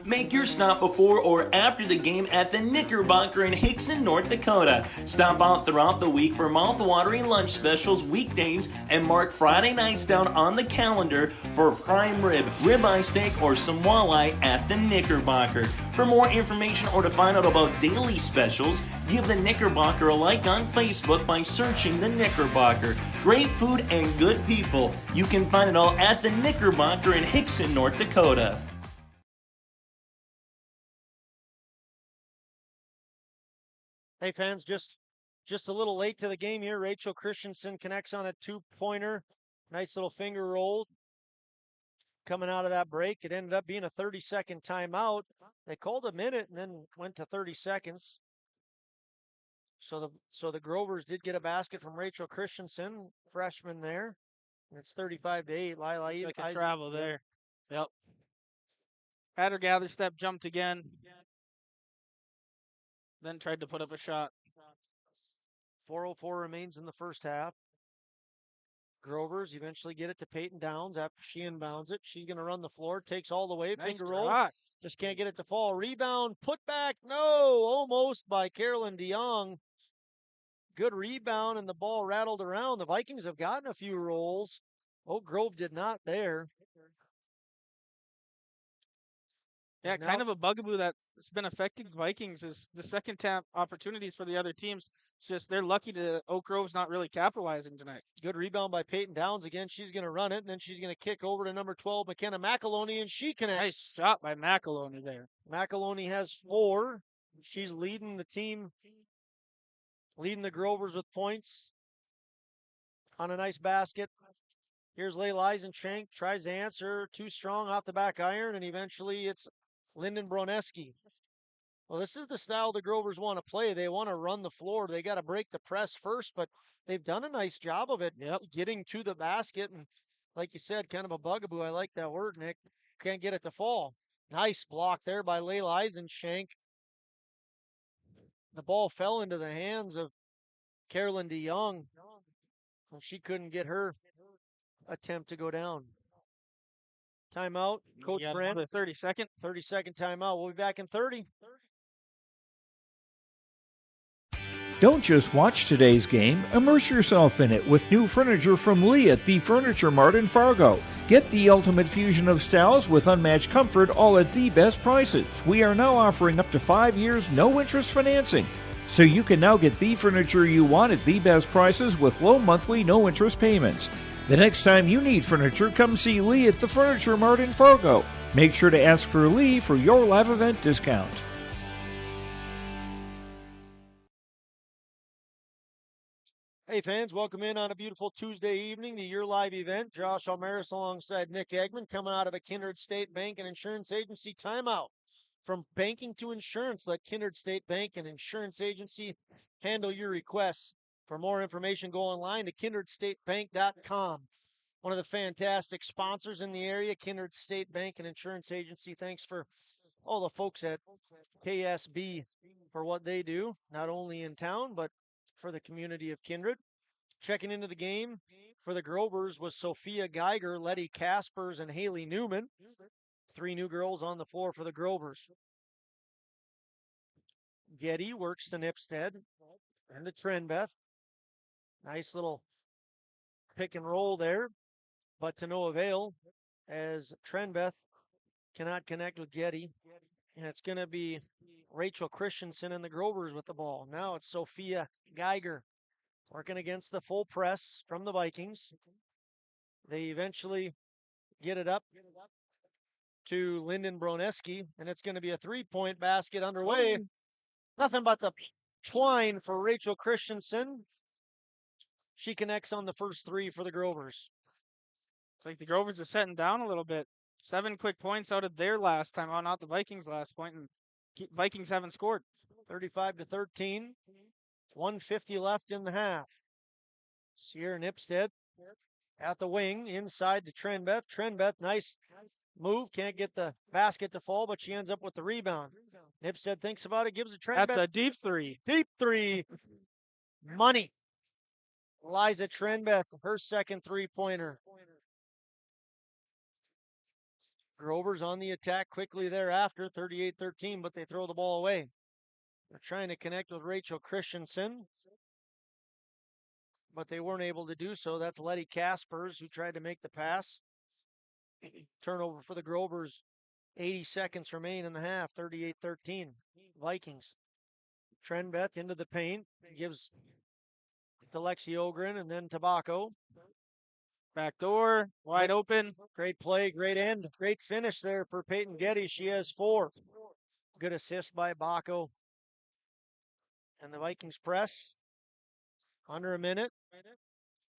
Make your stop before or after the game at the Knickerbocker in Hickson, North Dakota. Stop out throughout the week for mouth-watering lunch specials weekdays and mark Friday nights down on the calendar for prime rib, ribeye steak, or some walleye at the Knickerbocker. For more information or to find out about daily specials, give the Knickerbocker a like on Facebook by searching the Knickerbocker. Great food and good people. You can find it all at the Knickerbocker in Hickson, North Dakota. Hey fans, just a little late to the game here. Rachel Christensen connects on a 2-pointer. Nice little finger roll coming out of that break. It ended up being a 30-second timeout. They called a minute and then went to 30 seconds. So the Grovers did get a basket from Rachel Christensen, freshman there. And it's 35-8. Lila It's like a travel there. Yep. Had her gather step, jumped again. Then tried to put up a shot. 4:04 remains in the first half. Grovers eventually get it to Peyton Downs after she inbounds it. She's going to run the floor, takes all the way, Nice finger roll. shot. Just can't get it to fall. Rebound, put back, no, almost by Carolyn DeYoung. Good rebound, and the ball rattled around. The Vikings have gotten a few rolls. Oak Grove did not there. Yeah, kind of a bugaboo that's been affecting Vikings is the second tap opportunities for the other teams. It's just they're lucky to Oak Grove's not really capitalizing tonight. Good rebound by Peyton Downs again. She's going to run it, and then she's going to kick over to number 12, McKenna McAloney, and she connects. Nice shot by McAloney there. McAloney has 4. She's leading the team, leading the Grovers with points on a nice basket. Here's Layla Eisenchank, tries to answer, too strong off the back iron, and eventually it's Lyndon Broneski. Well, this is the style the Grovers want to play. They want to run the floor. They got to break the press first, but they've done a nice job of it, getting to the basket. And like you said, kind of a bugaboo. I like that word, Nick. Can't get it to fall. Nice block there by Layla Eisenchank. The ball fell into the hands of Carolyn DeYoung, and she couldn't get her attempt to go down. Timeout, Coach Brent. 30-second. 30-second timeout. We'll be back in 30. Don't just watch today's game, immerse yourself in it with new furniture from Lee at the Furniture Mart in Fargo. Get the ultimate fusion of styles with unmatched comfort, all at the best prices. We are now offering up to 5 years no-interest financing. So you can now get the furniture you want at the best prices with low monthly no-interest payments. The next time you need furniture, come see Lee at the Furniture Mart in Fargo. Make sure to ask for Lee for your live event discount. Hey fans, welcome in on a beautiful Tuesday evening to your live event. Josh Almaris alongside Nick Eggman coming out of a Kindred State Bank and Insurance Agency timeout. From banking to insurance, let Kindred State Bank and Insurance Agency handle your requests. For more information, go online to kindredstatebank.com. One of the fantastic sponsors in the area, Kindred State Bank and Insurance Agency. Thanks for all the folks at KSB for what they do, not only in town, but for the community of Kindred. Checking into the game for the Grovers was Sophia Geiger, Letty Caspers, and Haley Newman. 3 new girls on the floor for the Grovers. Getty works to Nipstead and to Trenbeth. Nice little pick and roll there, but to no avail as Trenbeth cannot connect with Getty. And it's going to be Rachel Christensen and the Grovers with the ball. Now it's Sophia Geiger working against the full press from the Vikings. They eventually get it up to Lyndon Broneski, and it's going to be a 3-point basket underway. Nothing but the twine for Rachel Christensen. She connects on the first 3 for the Grovers. It's like the Grovers are setting down a little bit. 7 quick points out of their last time. Oh, not the Vikings last point, and Vikings haven't scored. 35-13. 1:50 left in the half. Sierra Nipstead at the wing, inside to Trenbeth. Trenbeth, nice move. Can't get the basket to fall, but she ends up with the rebound. Nipstead thinks about it, gives it Trenbeth. That's a deep three. Deep three. Money. Liza Trenbeth, her second three-pointer. Grovers on the attack quickly thereafter, 38-13, but they throw the ball away. They're trying to connect with Rachel Christensen, but they weren't able to do so. That's Letty Kaspers who tried to make the pass. Turnover for the Grovers. 80 seconds remain in the half, 38-13. Vikings. Trenbeth into the paint, gives to Lexi Ogren and then Tobacco. Back door, wide open. Great play, great end, great finish there for Peyton Getty. She has 4. Good assist by Baco. And the Vikings press. Under a minute.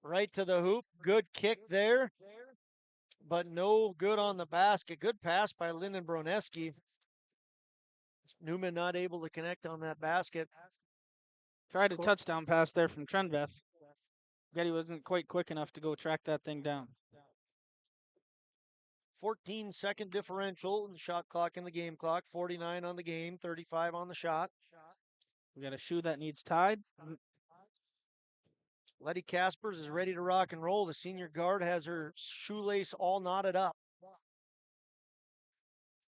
Right to the hoop. Good kick there, but no good on the basket. Good pass by Lyndon Broneski. Newman not able to connect on that basket. Tried a touchdown pass there from Trenbeth. Getty wasn't quite quick enough to go track that thing down. 14-second differential in the shot clock and the game clock. 49 on the game, 35 on the shot. We got a shoe that needs tied. Letty Kaspers is ready to rock and roll. The senior guard has her shoelace all knotted up.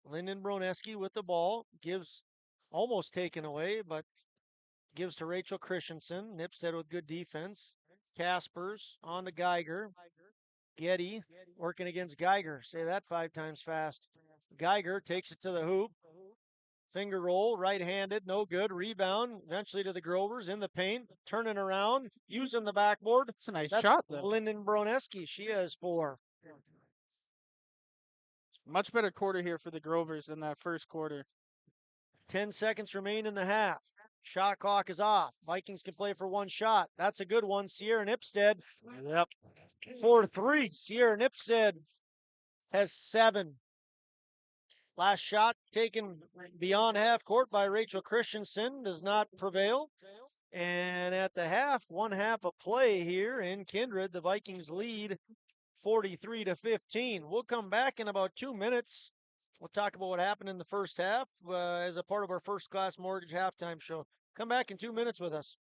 Lyndon Broneski with the ball. Gives, almost taken away, but gives to Rachel Christensen. Nipstead with good defense. Kaspers on to Geiger. Getty working against Geiger. Say that 5 times fast. Geiger takes it to the hoop. Finger roll, right-handed, no good. Rebound, eventually to the Grovers in the paint. Turning around, using the backboard. It's a nice shot, though. Lyndon Broneski, she has 4. Much better quarter here for the Grovers than that first quarter. 10 seconds remain in the half. Shot clock is off. Vikings can play for 1 shot. That's a good one. Sierra Nipstead. Yep. 4-3. Sierra Nipstead has 7. Last shot taken beyond half court by Rachel Christensen does not prevail. And at the half, 1 half of play here in Kindred, the Vikings lead 43-15. We'll come back in about 2 minutes. We'll talk about what happened in the first half as a part of our First Class Mortgage halftime show. Come back in 2 minutes with us.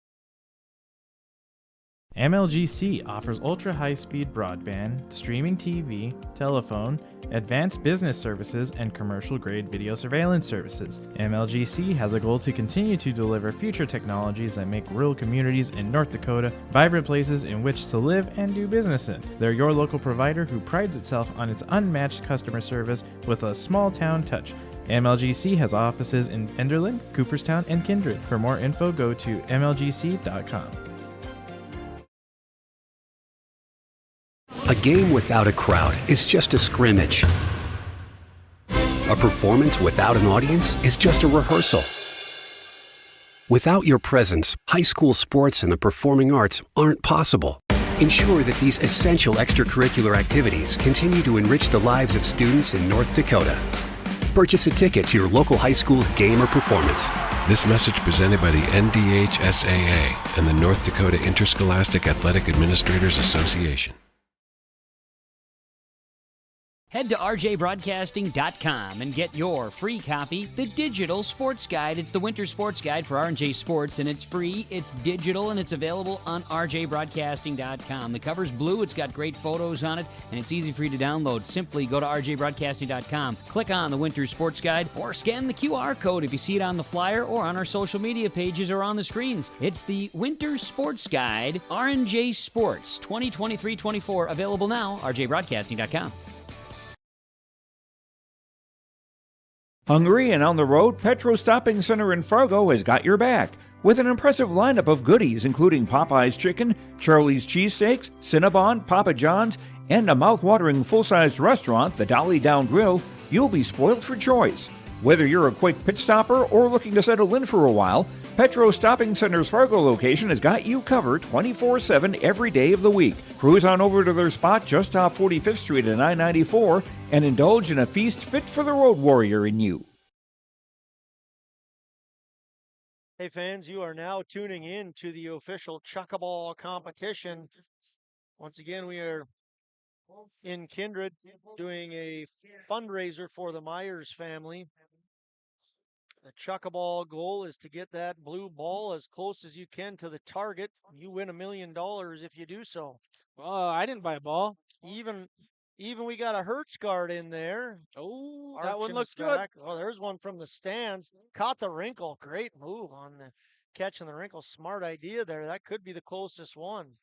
MLGC offers ultra-high-speed broadband, streaming TV, telephone, advanced business services, and commercial-grade video surveillance services. MLGC has a goal to continue to deliver future technologies that make rural communities in North Dakota vibrant places in which to live and do business in. They're your local provider who prides itself on its unmatched customer service with a small-town touch. MLGC has offices in Enderlin, Cooperstown, and Kindred. For more info, go to mlgc.com. A game without a crowd is just a scrimmage. A performance without an audience is just a rehearsal. Without your presence, high school sports and the performing arts aren't possible. Ensure that these essential extracurricular activities continue to enrich the lives of students in North Dakota. Purchase a ticket to your local high school's game or performance. This message presented by the NDHSAA and the North Dakota Interscholastic Athletic Administrators Association. Head to rjbroadcasting.com and get your free copy, The Digital Sports Guide. It's the winter sports guide for R&J Sports, and it's free, it's digital, and it's available on rjbroadcasting.com. The cover's blue, it's got great photos on it, and it's easy for you to download. Simply go to rjbroadcasting.com, click on the winter sports guide, or scan the QR code if you see it on the flyer or on our social media pages or on the screens. It's the Winter Sports Guide, R&J Sports 2023-24, available now, rjbroadcasting.com. Hungry and on the road, Petro Stopping Center in Fargo has got your back with an impressive lineup of goodies including Popeye's Chicken, Charlie's Cheesesteaks, Cinnabon, Papa John's, and a mouth-watering full-sized restaurant, the Dolly Down Grill. You'll be spoiled for choice. Whether you're a quick pit stopper or looking to settle in for a while, Petro Stopping Center's Fargo location has got you covered 24/7 every day of the week. Cruise on over to their spot just off 45th Street and I-94 and indulge in a feast fit for the road warrior in you. Hey fans, you are now tuning in to the official Chuckaball competition. Once again, we are in Kindred doing a fundraiser for the Myers family. The Chuckaball goal is to get that blue ball as close as you can to the target. You win $1 million if you do so. Well, I didn't buy a ball. Even we got a Hertz guard in there. Oh, that one Arching looks us good. back. Oh, there's one from the stands. Caught the wrinkle. Great move on the catching the wrinkle. Smart idea there. That could be the closest one.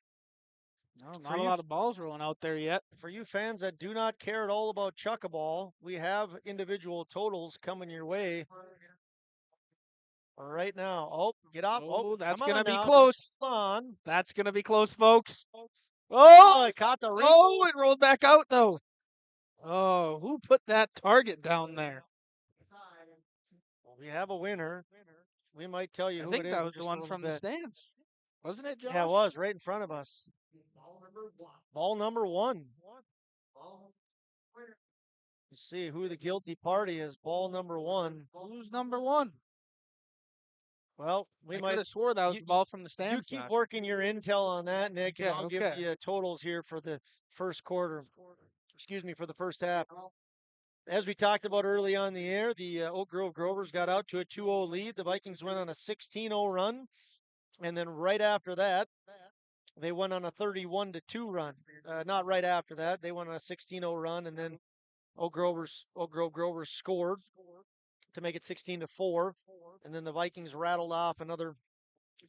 No, not a lot of balls rolling out there yet. For you fans that do not care at all about Chuckaball, we have individual totals coming your way right now. Oh, get up. Oh, that's going to be close. Come on. That's going to be close, folks. Oh, it caught the wrinkle. Oh, it rolled back out, though. Oh, who put that target down there? Well, we have a winner. We might tell you who I think it is. that was the one from the stands. Wasn't it, Josh? Yeah, it was right in front of us. Ball number 1. Let's see who the guilty party is. Ball number 1. Who's number 1? Well, I might have swore that was the ball from the stands. You keep working your intel on that, Nick, and Okay, I'll give you totals here for the first quarter. Excuse me, for the first half. As we talked about early on the air, the Oak Grove Grovers got out to a 2-0 lead. The Vikings went on a 16-0 run, and then right after that, they went on a 31-2 run. Not right after that, they went on a 16-0 run, and then Oak Grove Grovers scored to make it 16-4, and then the Vikings rattled off another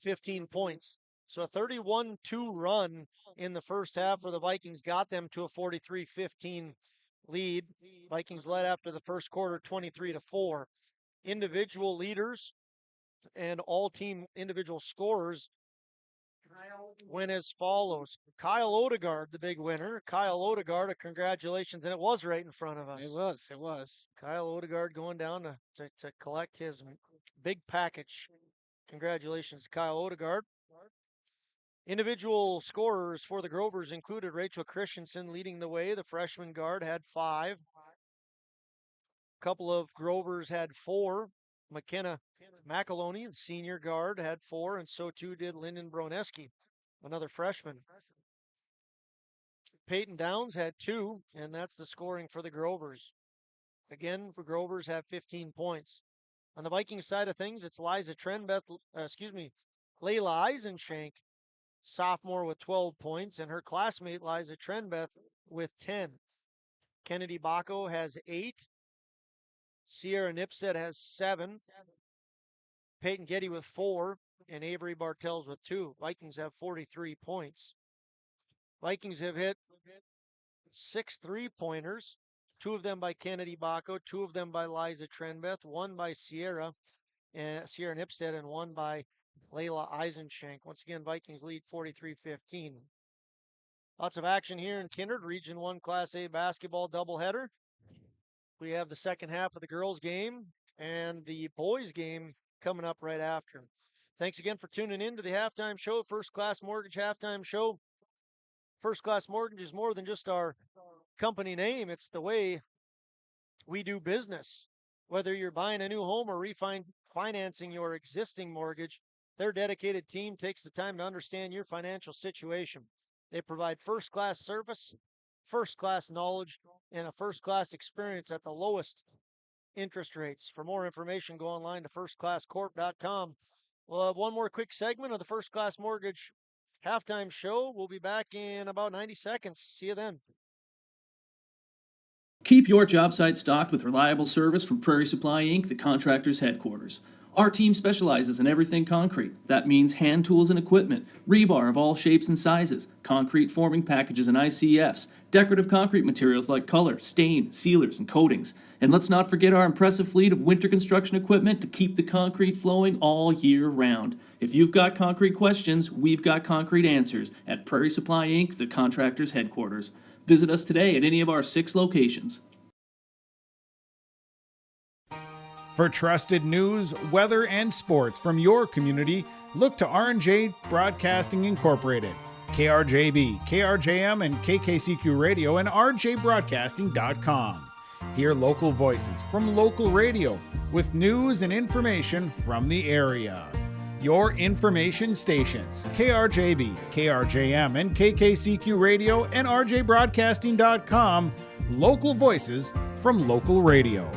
15 points. So a 31-2 run in the first half for the Vikings got them to a 43-15 lead. Vikings led after the first quarter 23-4. Individual leaders and all team individual scorers went as follows. Kyle Odegaard, the big winner. Kyle Odegaard, congratulations, and it was right in front of us. It was. Kyle Odegaard going down to collect his big package. Congratulations to Kyle Odegaard. Individual scorers for the Grovers included Rachel Christensen leading the way. The freshman guard had 5. A couple of Grovers had 4. McKenna McAloney, the senior guard, had 4, and so too did Lyndon Broneski, another freshman. Peyton Downs had 2, and that's the scoring for the Grovers. Again, the Grovers have 15 points. On the Vikings side of things, it's Layla Eisenshank, sophomore, with 12 points, and her classmate Liza Trenbeth with 10. Kennedy Bacco has 8. Sierra Nipset has 7. Peyton Getty with 4, and Avery Bartels with 2. Vikings have 43 points. Vikings have hit 6 3-pointers, 2 of them by Kennedy Bacco, 2 of them by Liza Trenbeth, 1 by Sierra Nipset, and 1 by Layla Eisenshank. Once again, Vikings lead 43-15. Lots of action here in Kindred, Region 1 Class A basketball doubleheader. We have the second half of the girls' game and the boys' game coming up right after. Thanks again for tuning in to the halftime show, First Class Mortgage halftime show. First Class Mortgage is more than just our company name. It's the way we do business. Whether you're buying a new home or refinancing your existing mortgage, their dedicated team takes the time to understand your financial situation. They provide first-class service, first-class knowledge, and a first-class experience at the lowest interest rates. For more information, go online to firstclasscorp.com. We'll have one more quick segment of the First Class Mortgage halftime show. We'll be back in about 90 seconds. See you then. Keep your job site stocked with reliable service from Prairie Supply Inc., the contractor's headquarters. Our team specializes in everything concrete. That means hand tools and equipment, rebar of all shapes and sizes, concrete forming packages and ICFs, decorative concrete materials like color, stain, sealers, and coatings. And let's not forget our impressive fleet of winter construction equipment to keep the concrete flowing all year round. If you've got concrete questions, we've got concrete answers at Prairie Supply Inc., the contractor's headquarters. Visit us today at any of our 6 locations. For trusted news, weather, and sports from your community, look to R&J Broadcasting Incorporated, KRJB, KRJM, and KKCQ Radio, and rjbroadcasting.com. Hear local voices from local radio with news and information from the area. Your information stations, KRJB, KRJM, and KKCQ Radio, and rjbroadcasting.com. Local voices from local radio.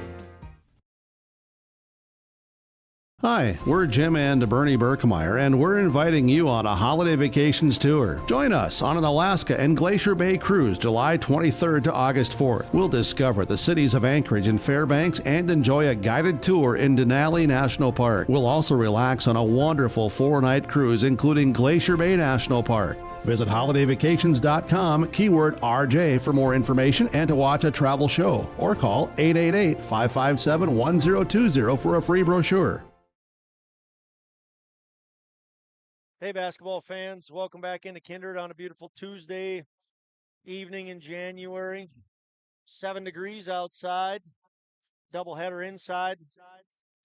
Hi, we're Jim and Bernie Berkemeyer, and we're inviting you on a holiday vacations tour. Join us on an Alaska and Glacier Bay cruise July 23rd to August 4th. We'll discover the cities of Anchorage and Fairbanks and enjoy a guided tour in Denali National Park. We'll also relax on a wonderful 4-night cruise, including Glacier Bay National Park. Visit holidayvacations.com, keyword RJ for more information and to watch a travel show, or call 888-557-1020 for a free brochure. Hey, basketball fans, welcome back into Kindred on a beautiful Tuesday evening in January. 7 degrees outside, doubleheader inside.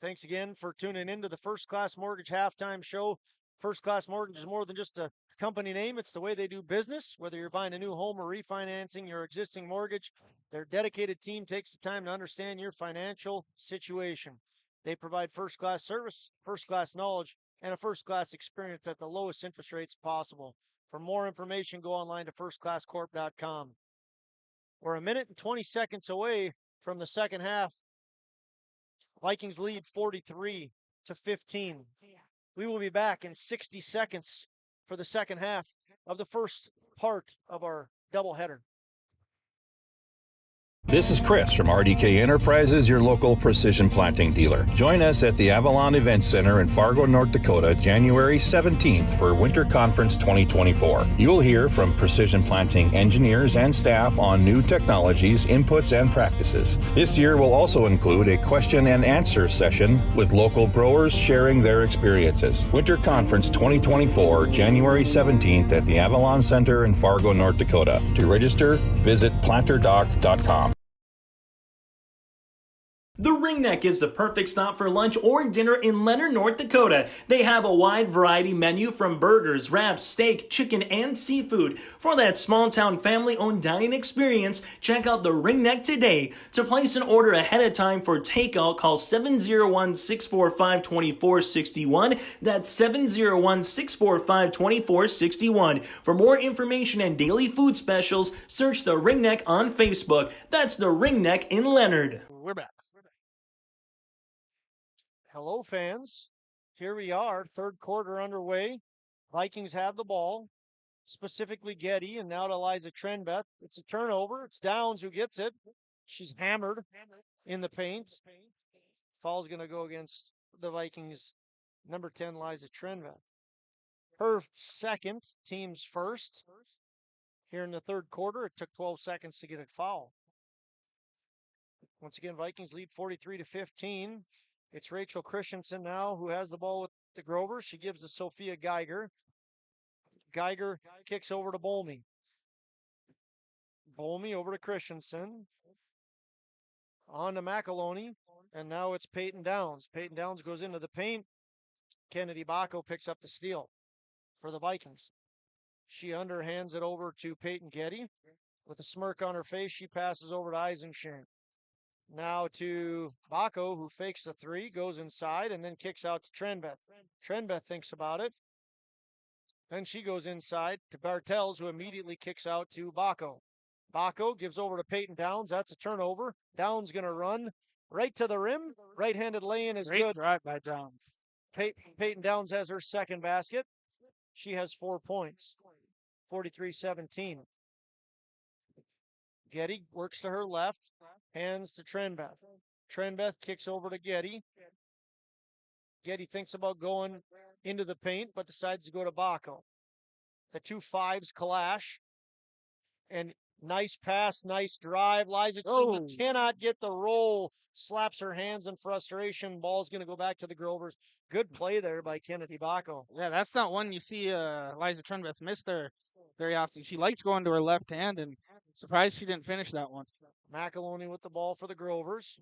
Thanks again for tuning into the First Class Mortgage Halftime Show. First Class Mortgage is more than just a company name. It's the way they do business. Whether you're buying a new home or refinancing your existing mortgage, their dedicated team takes the time to understand your financial situation. They provide first-class service, first-class knowledge, and a first-class experience at the lowest interest rates possible. For more information, go online to firstclasscorp.com. We're a minute and 20 seconds away from the second half. Vikings lead 43-15. We will be back in 60 seconds for the second half of the first part of our doubleheader. This is Chris from RDK Enterprises, your local precision planting dealer. Join us at the Avalon Event Center in Fargo, North Dakota, January 17th for Winter Conference 2024. You will hear from precision planting engineers and staff on new technologies, inputs, and practices. This year will also include a question and answer session with local growers sharing their experiences. Winter Conference 2024, January 17th at the Avalon Center in Fargo, North Dakota. To register, visit planterdoc.com. The Ringneck is the perfect stop for lunch or dinner in Leonard, North Dakota. They have a wide variety menu from burgers, wraps, steak, chicken, and seafood. For that small-town family-owned dining experience, check out the Ringneck today. To place an order ahead of time for takeout, call 701-645-2461. That's 701-645-2461. For more information and daily food specials, search the Ringneck on Facebook. That's the Ringneck in Leonard. We're back. Hello, fans. Here we are, third quarter underway. Vikings have the ball, specifically Getty, and now to Eliza Trenbeth. It's a turnover. It's Downs who gets it. She's hammered in the paint. Foul's going to go against the Vikings' number 10, Eliza Trenbeth. Her second, team's first. Here in the third quarter, it took 12 seconds to get a foul. Once again, Vikings lead 43-15. It's Rachel Christensen now who has the ball with the Grovers. She gives to Sophia Geiger. Geiger kicks over to Bolmy. Bolmy over to Christensen. On to McAloney. And now it's Peyton Downs. Peyton Downs goes into the paint. Kennedy Bacco picks up the steal for the Vikings. She underhands it over to Peyton Getty. With a smirk on her face, she passes over to Eisenshank. Now to Bacco, who fakes the three, goes inside, and then kicks out to Trenbeth. Trenbeth thinks about it. Then she goes inside to Bartels, who immediately kicks out to Bacco. Bacco gives over to Peyton Downs. That's a turnover. Downs going to run right to the rim. Right-handed lay-in is Great good. drive by Downs. Peyton Downs has her second basket. She has 4 points. 43-17. Getty works to her left, hands to Trenbeth. Trenbeth kicks over to Getty. Getty thinks about going into the paint, but decides to go to Bacco. The 2 5s clash. And nice pass, nice drive. Liza cannot get the roll. Slaps her hands in frustration. Ball's going to go back to the Grovers. Good play there by Kennedy Bacco. Yeah, that's not one you see Liza Trenbeth miss there very often. She likes going to her left hand, and surprised she didn't finish that one. McAloney with the ball for the Grovers.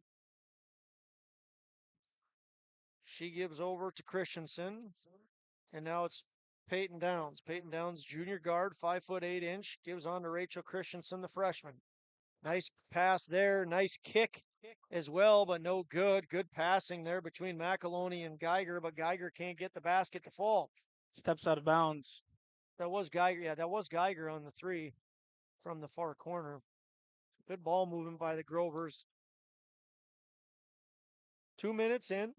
She gives over to Christensen. And now it's Peyton Downs. Peyton Downs, junior guard, 5'8" gives on to Rachel Christensen, the freshman. Nice pass there. Nice kick as well, but no good. Good passing there between McAloney and Geiger, but Geiger can't get the basket to fall. Steps out of bounds. That was Geiger. Yeah, that was Geiger on the three from the far corner. Good ball movement by the Grovers. 2 minutes in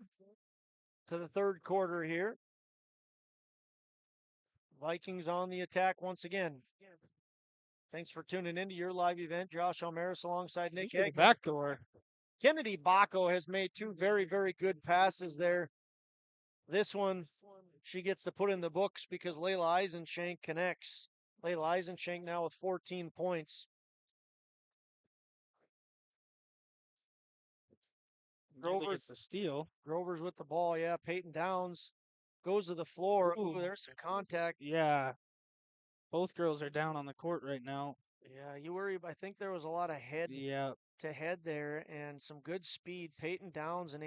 to the third quarter here. Vikings on the attack once again. Thanks for tuning into your live event. Josh Almaris alongside Nick Egg. Backdoor. Kennedy Bacco has made two very, very good passes there. This one, she gets to put in the books because Layla Eisenshank connects. Layla Eisenshank now with 14 points. Grovers the steal. Grovers with the ball, yeah. Peyton Downs goes to the floor. Ooh, there's some contact. Yeah. Both girls are down on the court right now. Yeah, you worry. I think there was a lot of head to head there and some good speed. Peyton Downs and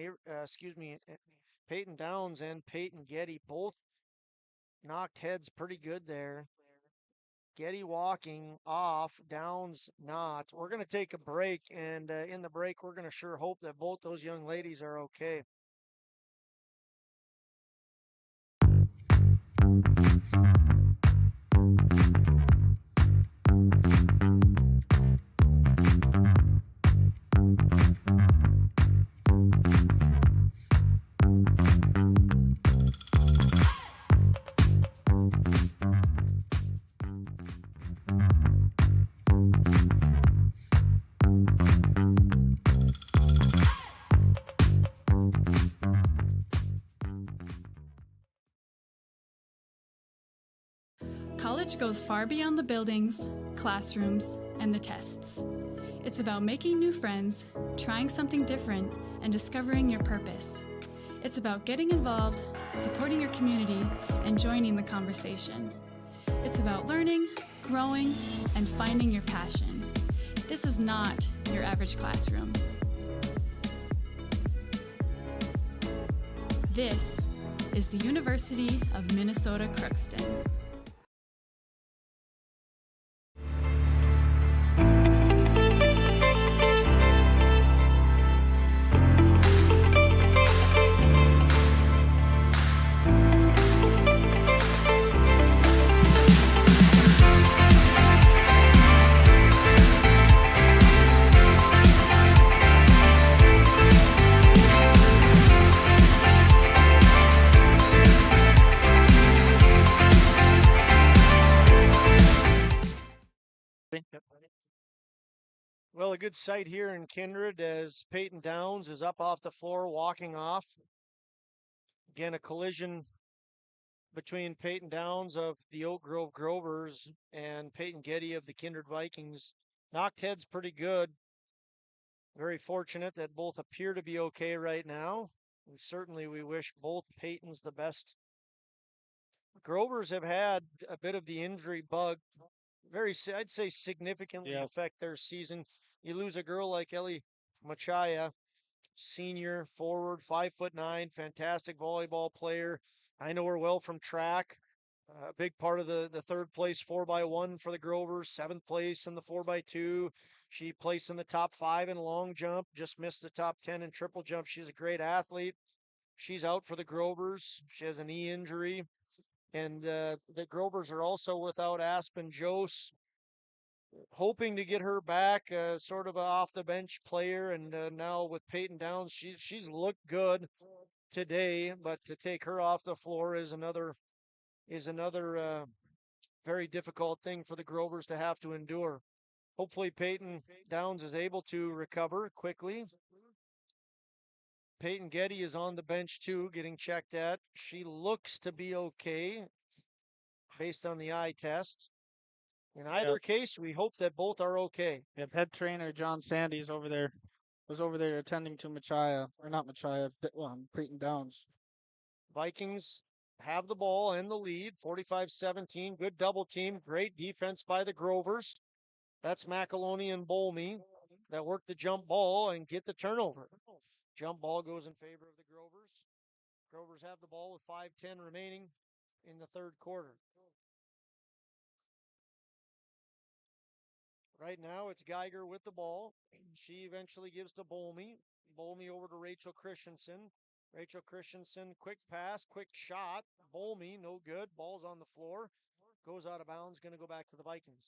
Peyton Downs and Peyton Getty both knocked heads pretty good there. Getty walking off, Downs not. We're going to take a break, and in the break, we're going to sure hope that both those young ladies are okay. College goes far beyond the buildings, classrooms, and the tests. It's about making new friends, trying something different, and discovering your purpose. It's about getting involved, supporting your community, and joining the conversation. It's about learning, growing, and finding your passion. This is not your average classroom. This is the University of Minnesota Crookston. Well, a good sight here in Kindred as Peyton Downs is up off the floor, walking off. Again, a collision between Peyton Downs of the Oak Grove Grovers and Peyton Getty of the Kindred Vikings. Knocked heads pretty good. Very fortunate that both appear to be okay right now. And certainly we wish both Peytons the best. Grovers have had a bit of the injury bug. I'd say significantly affect their season. You lose a girl like Ellie Machaya, senior forward, 5'9", fantastic volleyball player. I know her well from track. A big part of the third place 4x1 for the Grovers, 7th place in the 4x2. She placed in the top 5 in long jump, just missed the top 10 in triple jump. She's a great athlete. She's out for the Grovers. She has a knee injury. And the Grovers are also without Aspen Jose, hoping to get her back, sort of a off the bench player. And now with Peyton Downs, she's looked good today, but to take her off the floor is another very difficult thing for the Grovers to have to endure. Hopefully Peyton Downs is able to recover quickly. Peyton Getty is on the bench too, getting checked at. She looks to be okay based on the eye test. In either case, we hope that both are okay. Yep, head trainer John Sandy's was over there attending to Peyton Downs. Vikings have the ball and the lead, 45-17. Good double team, great defense by the Grovers. That's McAloney and Bolmy that work the jump ball and get the turnover. Jump ball goes in favor of the Grovers. Grovers have the ball with 5:10 remaining in the third quarter. Right now, it's Geiger with the ball. She eventually gives to Bolmy. Bolmy over to Rachel Christensen. Rachel Christensen, quick pass, quick shot. Bolmy, no good. Ball's on the floor. Goes out of bounds, going to go back to the Vikings.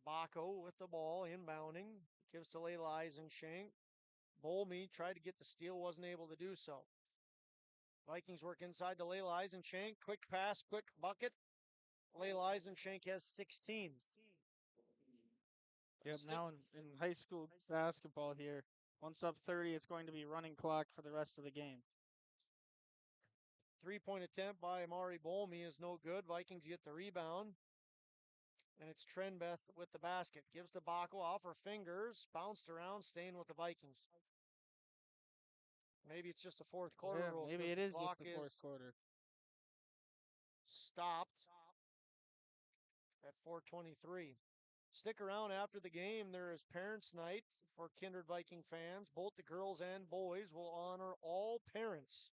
Baco with the ball, inbounding. Gives to Layla Eisenshank. Bolmy tried to get the steal, wasn't able to do so. Vikings work inside to Layla Eisenshank. Quick pass, quick bucket. Layla Eisenshank has 16. Yep, now in high school basketball here, once up 30, it's going to be running clock for the rest of the game. 3-point attempt by Amari Bolmy is no good. Vikings get the rebound. And it's Trenbeth with the basket. Gives to Baco off her fingers. Bounced around, staying with the Vikings. Maybe it's just the fourth quarter. Yeah, rule, maybe because it is clock just the fourth quarter. Stopped at 4:23. Stick around after the game. There is Parents' Night for Kindred Viking fans. Both the girls and boys will honor all parents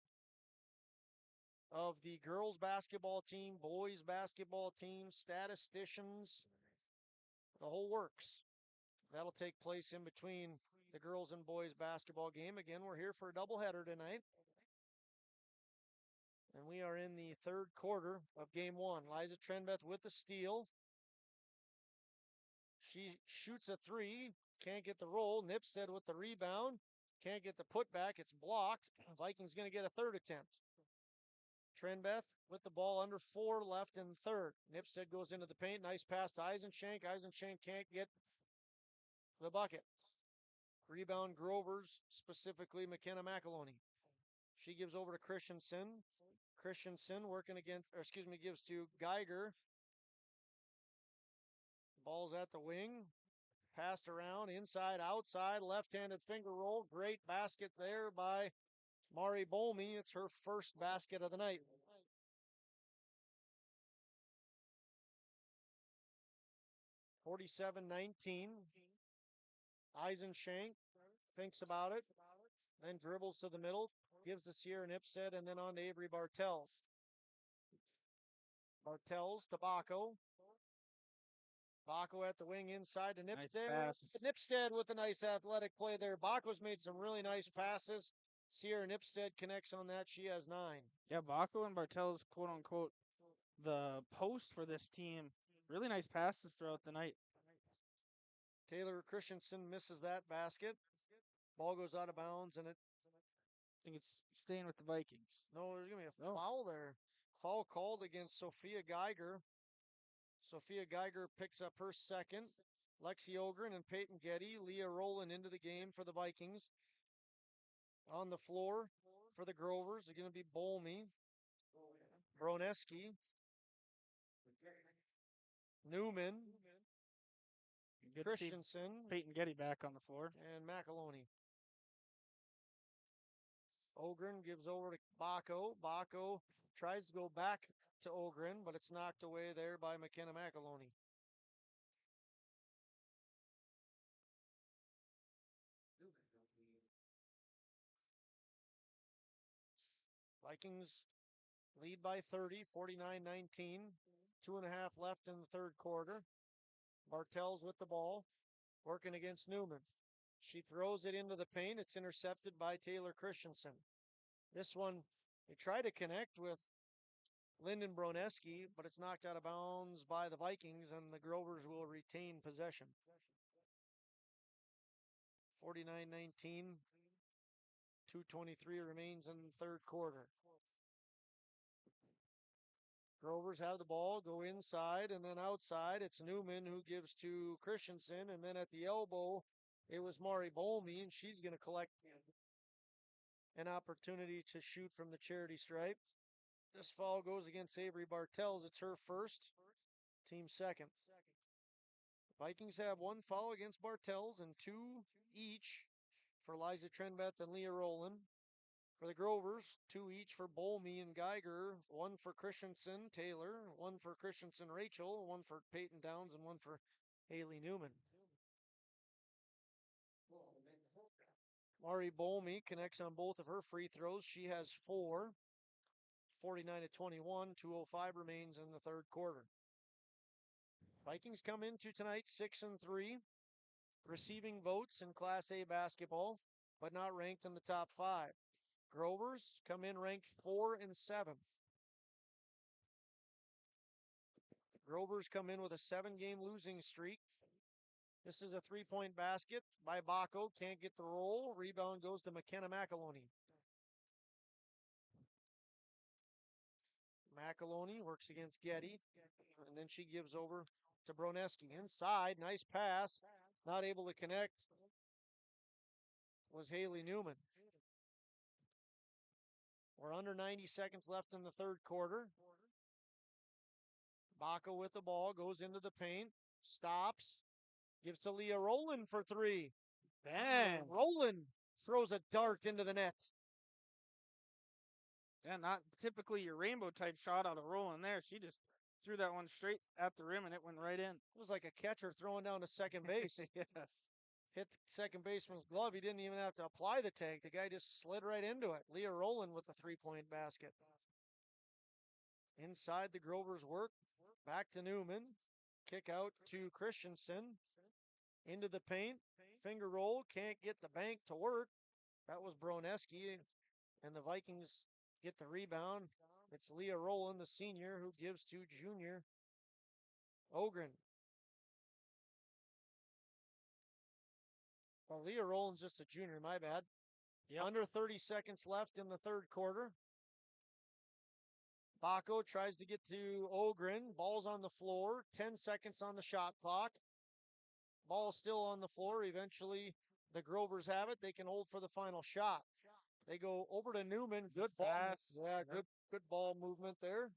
of the girls basketball team, boys basketball team, statisticians, the whole works. That'll take place in between the girls and boys basketball game. Again, we're here for a doubleheader tonight. And we are in the third quarter of game one. Liza Trenbeth with the steal. She shoots a three. Can't get the roll. Nipstead with the rebound. Can't get the putback. It's blocked. Vikings going to get a third attempt. Trenbeth with the ball under 4 left in third. Nipstead goes into the paint. Nice pass to Eisenshank. Eisenshank can't get the bucket. Rebound Grovers, specifically McKenna McAloney. She gives over to Christensen. Christensen working against, gives to Geiger. Ball's at the wing. Passed around, inside, outside, left-handed finger roll. Great basket there by Mari Bolmy. It's her first basket of the night. (47-19). Eisenshank thinks about it, then dribbles to the middle, gives to Sierra Nipstead, and then on to Avery Bartels. Bartels to Baco. Baco at the wing inside to Nipstead. Nice Nipstead with a nice athletic play there. Baco's made some really nice passes. Sierra Nipstead connects on that. She has 9. Yeah, Baco and Bartels, quote unquote, the post for this team. Really nice passes throughout the night. Taylor Christensen misses that basket. Ball goes out of bounds, and I think it's staying with the Vikings. No, there's going to be a foul there. Foul called against Sophia Geiger. Sophia Geiger picks up her second. Lexi Ogren and Peyton Getty. Leah Rowland into the game for the Vikings. On the floor for the Grovers is going to be Bolmy, Broneski, Newman, Good Christensen, Peyton Getty back on the floor, and McAloney. Ogren gives over to Baco. Baco tries to go back to Ogren, but it's knocked away there by McKenna McAloney. Vikings lead by 30, 49-19. 2.5 left in the third quarter. Bartels with the ball, working against Newman. She throws it into the paint. It's intercepted by Taylor Christensen. This one, they try to connect with Lyndon Broneski, but it's knocked out of bounds by the Vikings, and the Grovers will retain possession. 49-19. 2:23 remains in the third quarter. Grovers have the ball, go inside, and then outside. It's Newman who gives to Christensen, and then at the elbow, it was Mari Bolmy, and she's going to collect an opportunity to shoot from the charity stripe. This foul goes against Avery Bartels. It's her first, team second. Vikings have 1 foul against Bartels and 2 each for Liza Trenbeth and Leah Rowland. For the Grovers, 2 each for Bolmy and Geiger, 1 for Christensen, Taylor, 1 for Christensen, Rachel, 1 for Peyton Downs, and 1 for Haley Newman. Mari Bolmy connects on both of her free throws. She has 4. 49-21. 2:05 remains in the third quarter. Vikings come into tonight 6-3, receiving votes in Class A basketball, but not ranked in the top 5. Grovers come in ranked 4-7. Grovers come in with a 7-game losing streak. This is a 3-point basket by Bacco. Can't get the roll. Rebound goes to McKenna McAloney. McAloney works against Getty, and then she gives over to Broneski. Inside, nice pass. Not able to connect was Haley Newman. We're under 90 seconds left in the third quarter. Bacco with the ball, goes into the paint, stops, gives to Leah Rowland for 3. Bang! Rowland throws a dart into the net. Yeah, not typically your rainbow type shot out of Rowland there. She just threw that one straight at the rim and it went right in. It was like a catcher throwing down to second base. Yes. Hit the second baseman's glove. He didn't even have to apply the tag. The guy just slid right into it. Leah Rowland with the 3-point basket. Inside the Grovers work. Back to Newman. Kick out to Christensen. Into the paint. Finger roll. Can't get the bank to work. That was Broneski. And the Vikings get the rebound. It's Leah Rowland, the senior, who gives to junior Ogren. Well, Leah Rowland's just a junior, my bad. Yep. Under 30 seconds left in the third quarter. Bacco tries to get to Ogren. Ball's on the floor. 10 seconds on the shot clock. Ball still on the floor. Eventually, the Grovers have it. They can hold for the final shot. They go over to Newman. Good ball. Pass. Yeah, good ball movement there.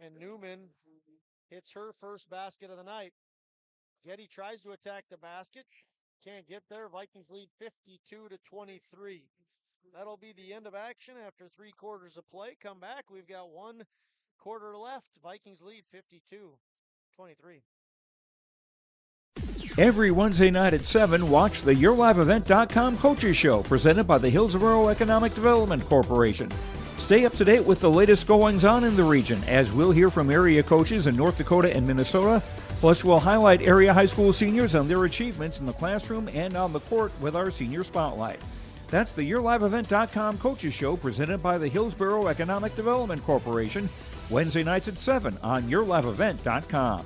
And Newman hits her first basket of the night. Getty tries to attack the basket. Can't get there. Vikings lead 52-23. That'll be the end of action after 3 quarters of play. Come back. We've got 1 quarter left. Vikings lead 52-23. Every Wednesday night at 7, watch the YourLiveEvent.com Coaches Show presented by the Hillsborough Economic Development Corporation. Stay up to date with the latest goings-on in the region, as we'll hear from area coaches in North Dakota and Minnesota. Plus, we'll highlight area high school seniors and their achievements in the classroom and on the court with our Senior Spotlight. That's the YourLiveEvent.com Coaches Show presented by the Hillsborough Economic Development Corporation, Wednesday nights at 7 on YourLiveEvent.com.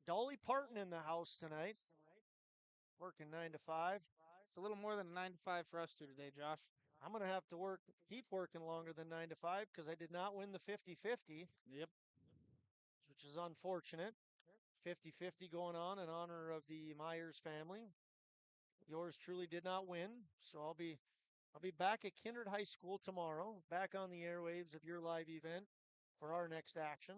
Dolly Parton in the house tonight. Working 9 to 5. It's a little more than 9 to 5 for us two today, Josh. I'm going to have to keep working longer than 9 to 5 because I did not win the 50-50. Yep. Which is unfortunate. 50-50 going on in honor of the Myers family. Yours truly did not win, so I'll be back at Kindred High School tomorrow, back on the airwaves of your live event for our next action.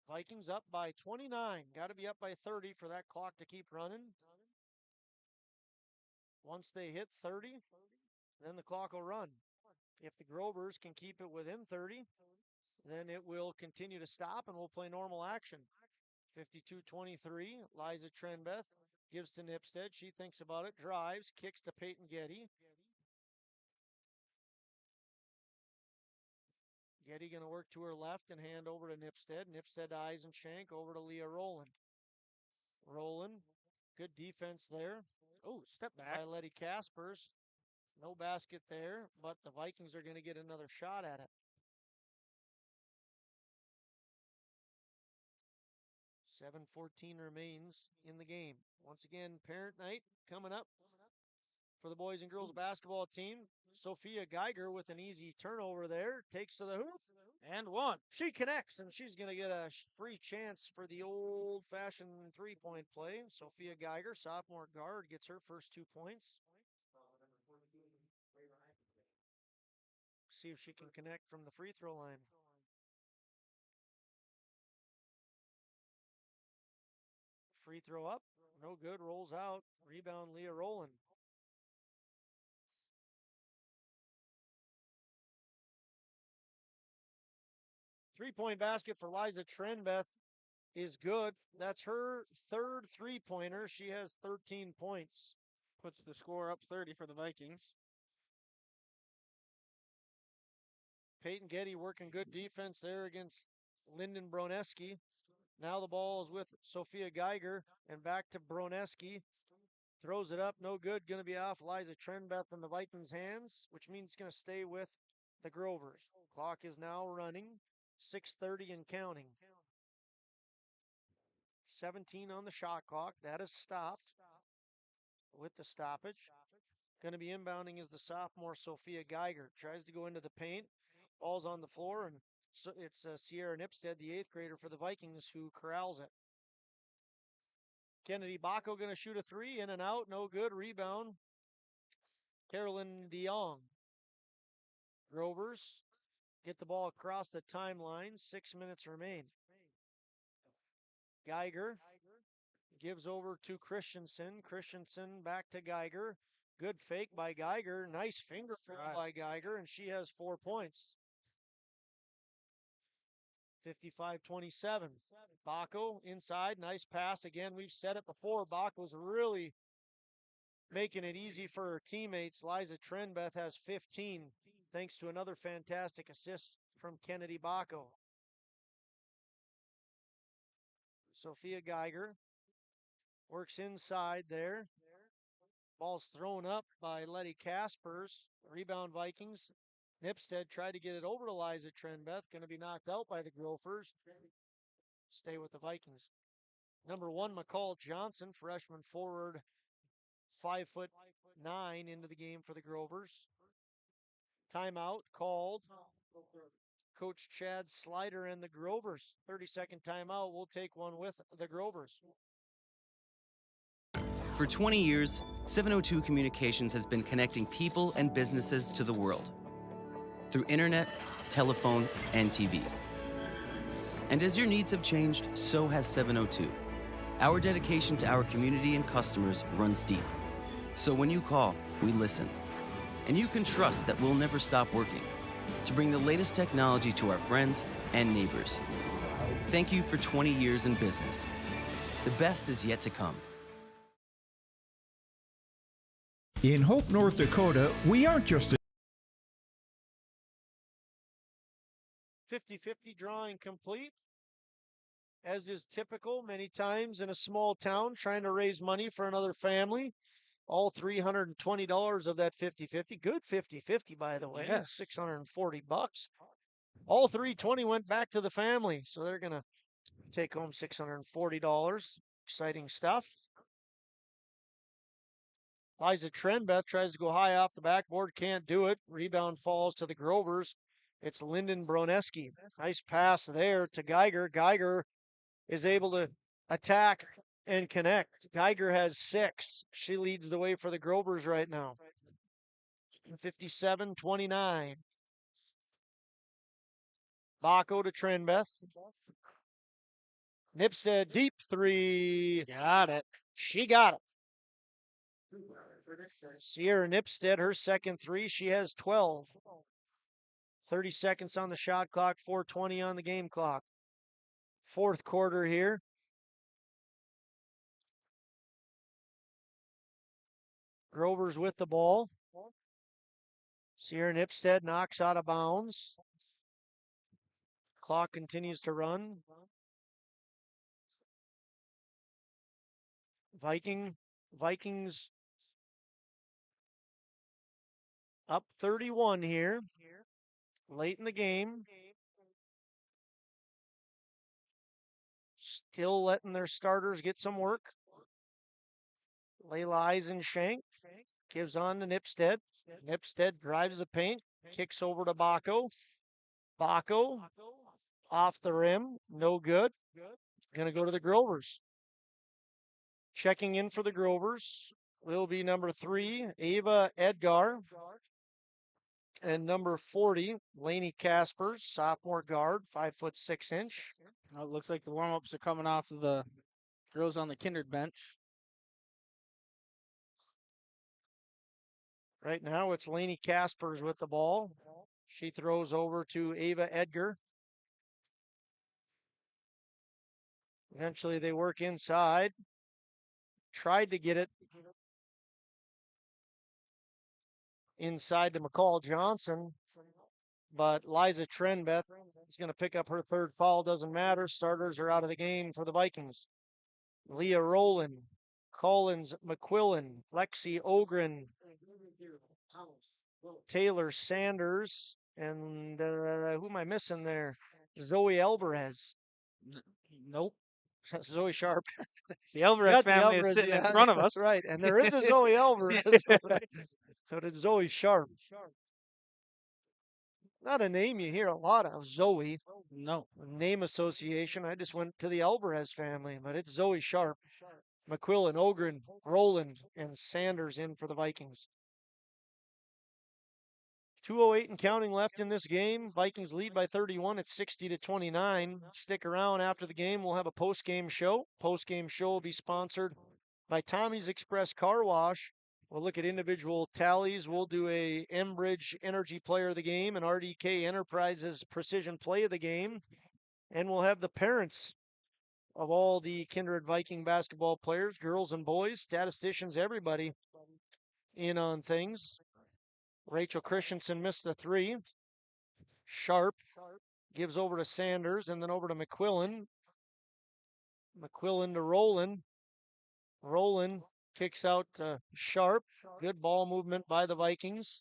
Vikings up by 29. Got to be up by 30 for that clock to keep running. Once they hit 30, then the clock will run. If the Grovers can keep it within 30, then it will continue to stop and we'll play normal action. 52-23, Liza Trenbeth gives to Nipstead. She thinks about it, drives, kicks to Peyton Getty. Getty going to work to her left and hand over to Nipstead. Nipstead to Eisenshank, over to Leah Rowland. Rowland, good defense there. Oh, step back. By Letty Caspers. No basket there, but the Vikings are going to get another shot at it. 7:14 remains in the game. Once again, parent night coming up. for the boys and girls basketball team. Sophia Geiger with an easy turnover there. Takes to the hoop. And one. She connects, and she's going to get a free chance for the old-fashioned three-point play. Sophia Geiger, sophomore guard, gets her first 2 points. See if she can connect from the free throw line. Free throw up. No good. Rolls out. Rebound, Leah Rowland. Three-point basket for Liza Trenbeth is good. That's her third three-pointer. She has 13 points. Puts the score up 30 for the Vikings. Peyton Getty working good defense there against Lyndon Broneski. Now the ball is with Sophia Geiger and back to Broneski. Throws it up, no good. Going to be off Liza Trenbeth in the Vikings' hands, which means it's going to stay with the Grovers. Clock is now running, 6:30 and counting. 17 on the shot clock. That is stopped with the stoppage. Going to be inbounding is the sophomore Sophia Geiger. Tries to go into the paint. Ball's on the floor, and so it's Sierra Nipstead, the 8th grader for the Vikings, who corrals it. Kennedy Bacco going to shoot a three, in and out, no good. Rebound, Carolyn DeYoung. Grovers get the ball across the timeline. 6 minutes remain. Geiger gives over to Christensen. Christensen back to Geiger. Good fake by Geiger. Nice finger pull by Geiger, and she has 4 points. 55-27. Bacco inside. Nice pass. Again, we've said it before. Bacco's really making it easy for her teammates. Liza Trenbeth has 15, thanks to another fantastic assist from Kennedy Bacco. Sophia Geiger works inside there. Ball's thrown up by Letty Kaspers. Rebound Vikings. Nipstead tried to get it over to Liza Trenbeth. Going to be knocked out by the Gophers. Stay with the Vikings. Number 1, McCall Johnson, freshman forward, 5'9" into the game for the Grovers. Timeout called. Coach Chad Slider and the Grovers. 30-second timeout. We'll take one with the Grovers. For 20 years, 702 Communications has been connecting people and businesses to the world through internet, telephone, and TV. And as your needs have changed, so has 702. Our dedication to our community and customers runs deep. So when you call, we listen. And you can trust that we'll never stop working to bring the latest technology to our friends and neighbors. Thank you for 20 years in business. The best is yet to come. In Hope, North Dakota, we aren't just a 50-50 drawing complete. As is typical many times in a small town trying to raise money for another family. All $320 of that 50-50. Good 50-50, by the way. Yes. $640. All $320 went back to the family. So they're going to take home $640. Exciting stuff. Liza Trenbeth tries to go high off the backboard. Can't do it. Rebound falls to the Grovers. It's Lyndon Broneski. Nice pass there to Geiger. Geiger is able to attack and connect. Geiger has 6. She leads the way for the Grovers right now. 57-29. Bacco to Trenbeth. Nipstead deep 3. Got it. She got it. Sierra Nipstead, her second 3. She has 12. 30 seconds on the shot clock, 4:20 on the game clock. Fourth quarter here. Grovers with the ball. Sierra Nipstead knocks out of bounds. Clock continues to run. Vikings up 31 here. Late in the game. Still letting their starters get some work. Layla Eisenshank gives on to Nipstead. Nipstead drives the paint, kicks over to Baco. Baco off the rim, no good. Going to go to the Grovers. Checking in for the Grovers will be number 3, Ava Edgar. And number 40, Lainey Caspers, sophomore guard, 5'6". Well, it looks like the warm-ups are coming off of the girls on the Kindred bench. Right now it's Lainey Caspers with the ball. She throws over to Ava Edgar. Eventually they work inside. Tried to get it inside to McCall Johnson, but Liza Trenbeth is going to pick up her 3rd foul. Doesn't matter. Starters are out of the game for the Vikings. Leah Rowland, Collins McQuillan, Lexi Ogren, Taylor Sanders, and who am I missing there? Zoe Alvarez. Nope. Zoe Sharp. The Alvarez family is sitting in front of us. That's right. And there is a Zoe Alvarez. So did Zoe Sharp. Not a name you hear a lot of, Zoe. No. Name association. I just went to the Alvarez family, but it's Zoe Sharp. McQuillan, Ogren, Rowland, and Sanders in for the Vikings. 2:08 and counting left in this game. Vikings lead by 31. It's 60-29. Stick around after the game. We'll have a post-game show. Post-game show will be sponsored by Tommy's Express Car Wash. We'll look at individual tallies. We'll do a Enbridge Energy Player of the Game and RDK Enterprises Precision Play of the Game. And we'll have the parents of all the Kindred Viking basketball players, girls and boys, statisticians, everybody in on things. Rachel Christensen missed the 3. Sharp gives over to Sanders and then over to McQuillan. McQuillan to Rowland. Rowland kicks out to Sharp. Good ball movement by the Vikings.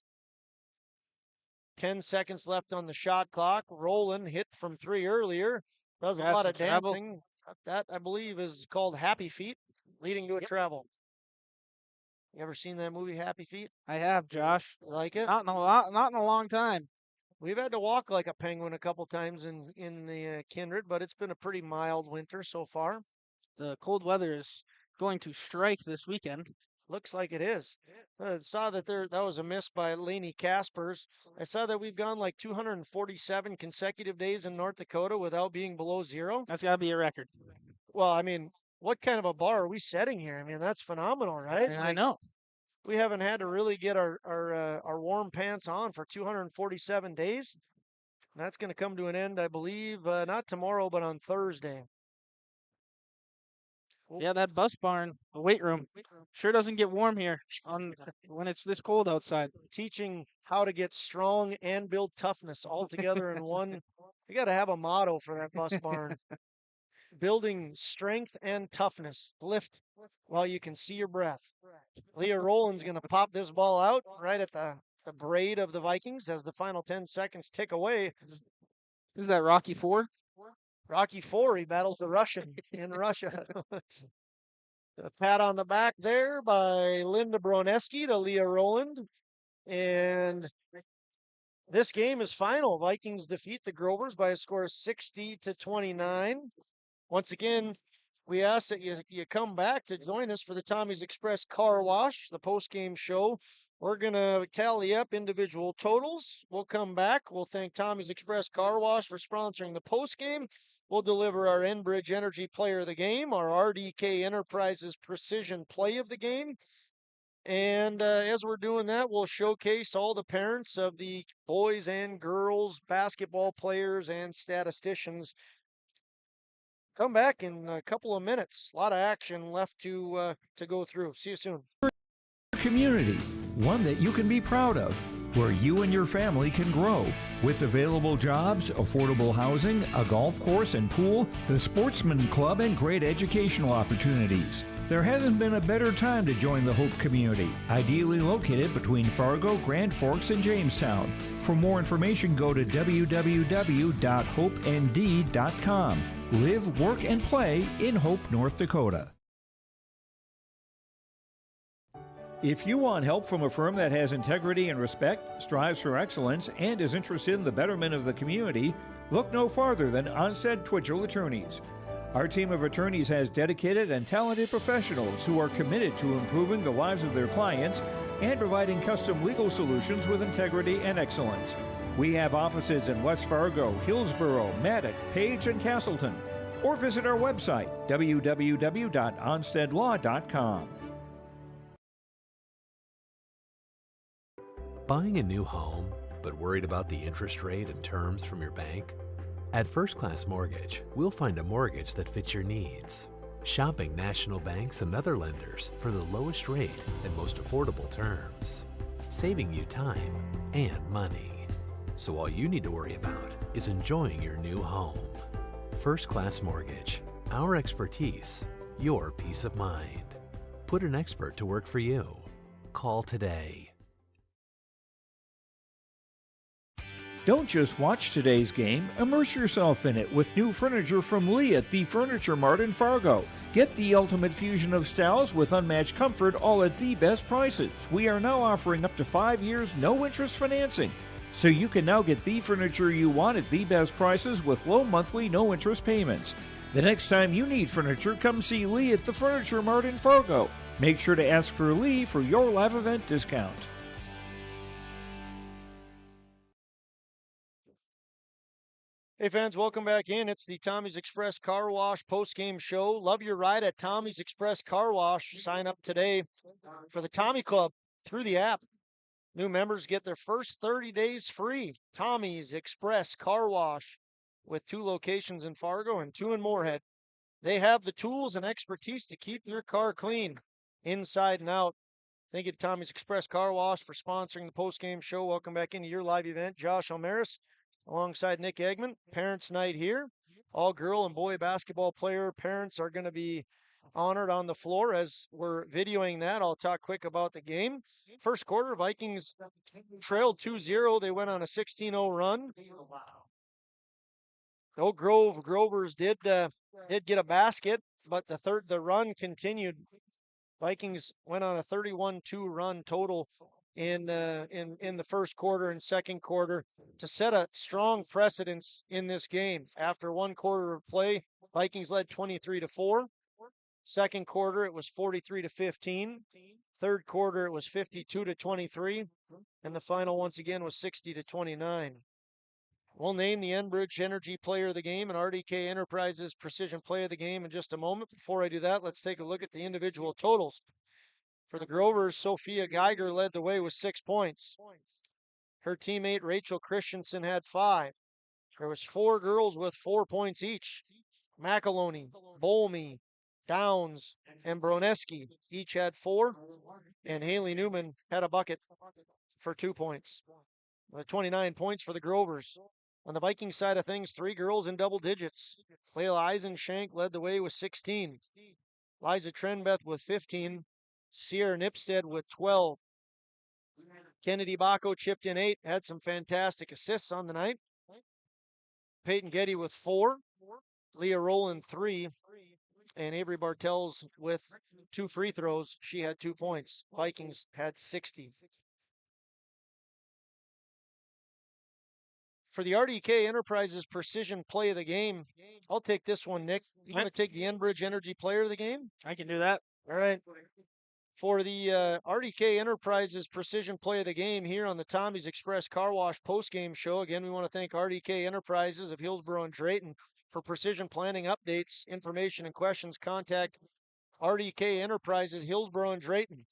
10 seconds left on the shot clock. Rowland hit from 3 earlier. Does a lot of dancing. That, I believe, is called Happy Feet, leading to a travel. You ever seen that movie, Happy Feet? I have, Josh. You like it? Not in a long time. We've had to walk like a penguin a couple times in the Kindred, but it's been a pretty mild winter so far. The cold weather is going to strike this weekend. Looks like it is. I saw that that was a miss by Lainey Caspers. I saw that we've gone like 247 consecutive days in North Dakota without being below 0. That's got to be a record. Well, I mean, what kind of a bar are we setting here? I mean, that's phenomenal, right? I know. We haven't had to really get our warm pants on for 247 days. And that's going to come to an end, I believe, not tomorrow, but on Thursday. Yeah, that bus barn, the weight room, sure doesn't get warm here when it's this cold outside. Teaching how to get strong and build toughness all together in one. You got to have a motto for that bus barn. Building strength and toughness. Lift while you can see your breath. Leah Rowland's going to pop this ball out right at the braid of the Vikings as the final 10 seconds tick away. Is that Rocky 4? Rocky 4, he battles the Russian in Russia. A pat on the back there by Linda Broneski to Leah Rowland. And this game is final. Vikings defeat the Grovers by a score of 60-29. Once again, we ask that you come back to join us for the Tommy's Express Car Wash, the post-game show. We're going to tally up individual totals. We'll come back. We'll thank Tommy's Express Car Wash for sponsoring the post-game. We'll deliver our Enbridge Energy Player of the Game, our RDK Enterprises Precision Play of the Game. And as we're doing that, we'll showcase all the parents of the boys and girls, basketball players, and statisticians. Come back in a couple of minutes. A lot of action left to go through. See you soon. Community, one that you can be proud of, where you and your family can grow. With available jobs, affordable housing, a golf course and pool, the Sportsman Club, and great educational opportunities. There hasn't been a better time to join the Hope community, ideally located between Fargo, Grand Forks, and Jamestown. For more information, go to www.hopend.com. Live, work, and play in Hope, North Dakota. If you want help from a firm that has integrity and respect, strives for excellence, and is interested in the betterment of the community, look no farther than Onstead Twitchell Attorneys. Our team of attorneys has dedicated and talented professionals who are committed to improving the lives of their clients and providing custom legal solutions with integrity and excellence. We have offices in West Fargo, Hillsborough, Maddox, Page, and Castleton. Or visit our website, www.onsteadlaw.com. Buying a new home, but worried about the interest rate and terms from your bank? At First Class Mortgage, we'll find a mortgage that fits your needs. Shopping national banks and other lenders for the lowest rate and most affordable terms. Saving you time and money. So all you need to worry about is enjoying your new home. First Class Mortgage. Our expertise, your peace of mind. Put an expert to work for you. Call today. Don't just watch today's game, immerse yourself in it with new furniture from Lee at the Furniture Mart in Fargo. Get the ultimate fusion of styles with unmatched comfort, all at the best prices. We are now offering up to 5 years no-interest financing. So you can now get the furniture you want at the best prices with low monthly no-interest payments. The next time you need furniture, come see Lee at the Furniture Mart in Fargo. Make sure to ask for Lee for your live event discount. Hey fans, welcome back in. It's the Tommy's Express Car Wash post-game show. Love your ride at Tommy's Express Car Wash. Sign up today for the Tommy Club through the app. New members get their first 30 days free. Tommy's Express Car Wash with 2 locations in Fargo and 2 in Moorhead. They have the tools and expertise to keep your car clean inside and out. Thank you to Tommy's Express Car Wash for sponsoring the post-game show. Welcome back into your live event. Josh Almaris alongside Nick Eggman. Parents' night here. All girl and boy basketball player parents are going to be honored on the floor as we're videoing that. I'll talk quick about the game. First quarter, Vikings trailed 2-0. They went on a 16-0 run. Oak Grove Grovers did get a basket, but the run continued. Vikings went on a 31-2 run total in the first quarter and second quarter to set a strong precedence in this game. After one quarter of play, Vikings led 23-4. Second quarter, it was 43-15. Third quarter, it was 52-23. And the final, once again, was 60-29. We'll name the Enbridge Energy Player of the Game and RDK Enterprises Precision Play of the Game in just a moment. Before I do that, let's take a look at the individual totals. For the Grovers, Sophia Geiger led the way with 6 points. Her teammate Rachel Christensen had 5. There was 4 girls with 4 points each. McAloney, Bolmy, Downs, and Broneski each had 4. And Haley Newman had a bucket for 2 points. 29 points for the Grovers. On the Viking side of things, 3 girls in double digits. Layla Eisenshank led the way with 16. Liza Trenbeth with 15. Sierra Nipstead with 12. Kennedy Baco chipped in 8, had some fantastic assists on the night. Peyton Getty with 4. Leah Rowland 3. And Avery Bartels with 2 free throws. She had 2 points. Vikings had 60. For the RDK Enterprises Precision Play of the Game, I'll take this one, Nick. You want to take the Enbridge Energy Player of the Game? I can do that. All right. For the RDK Enterprises Precision Play of the Game here on the Tommy's Express Car Wash postgame show. Again, we want to thank RDK Enterprises of Hillsborough and Drayton for precision planning updates, information, and questions. Contact RDK Enterprises Hillsborough and Drayton.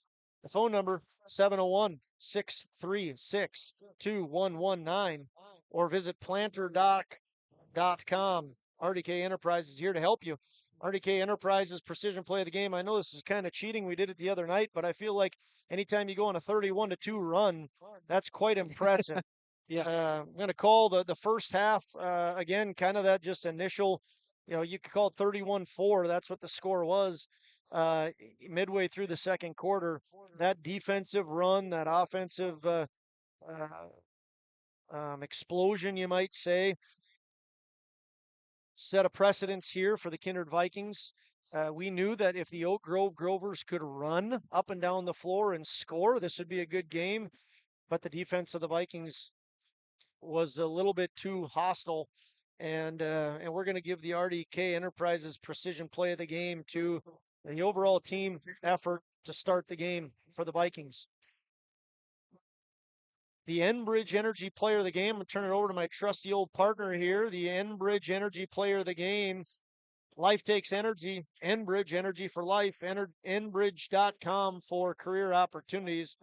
The phone number 701-636-2119 or visit planterdoc.com. RDK Enterprises here to help you. RDK Enterprises Precision Play of the Game. I know this is kind of cheating. We did it the other night, but I feel like anytime you go on a 31-2 run, that's quite impressive. Yes. I'm going to call the first half, again, kind of that just initial, you could call it 31-4. That's what the score was midway through the second quarter. That defensive run, that offensive explosion, you might say, set a precedence here for the Kindred Vikings. We knew that if the Oak Grove Grovers could run up and down the floor and score, this would be a good game. But the defense of the Vikings was a little bit too hostile, and we're going to give the RDK Enterprises precision play of the game to the overall team effort to start the game for the Vikings. The Enbridge Energy Player of the game. I'm going to turn it over to my trusty old partner here. The Enbridge Energy Player of the game. Life takes energy. Enbridge, energy for life. Enbridge.com for career opportunities.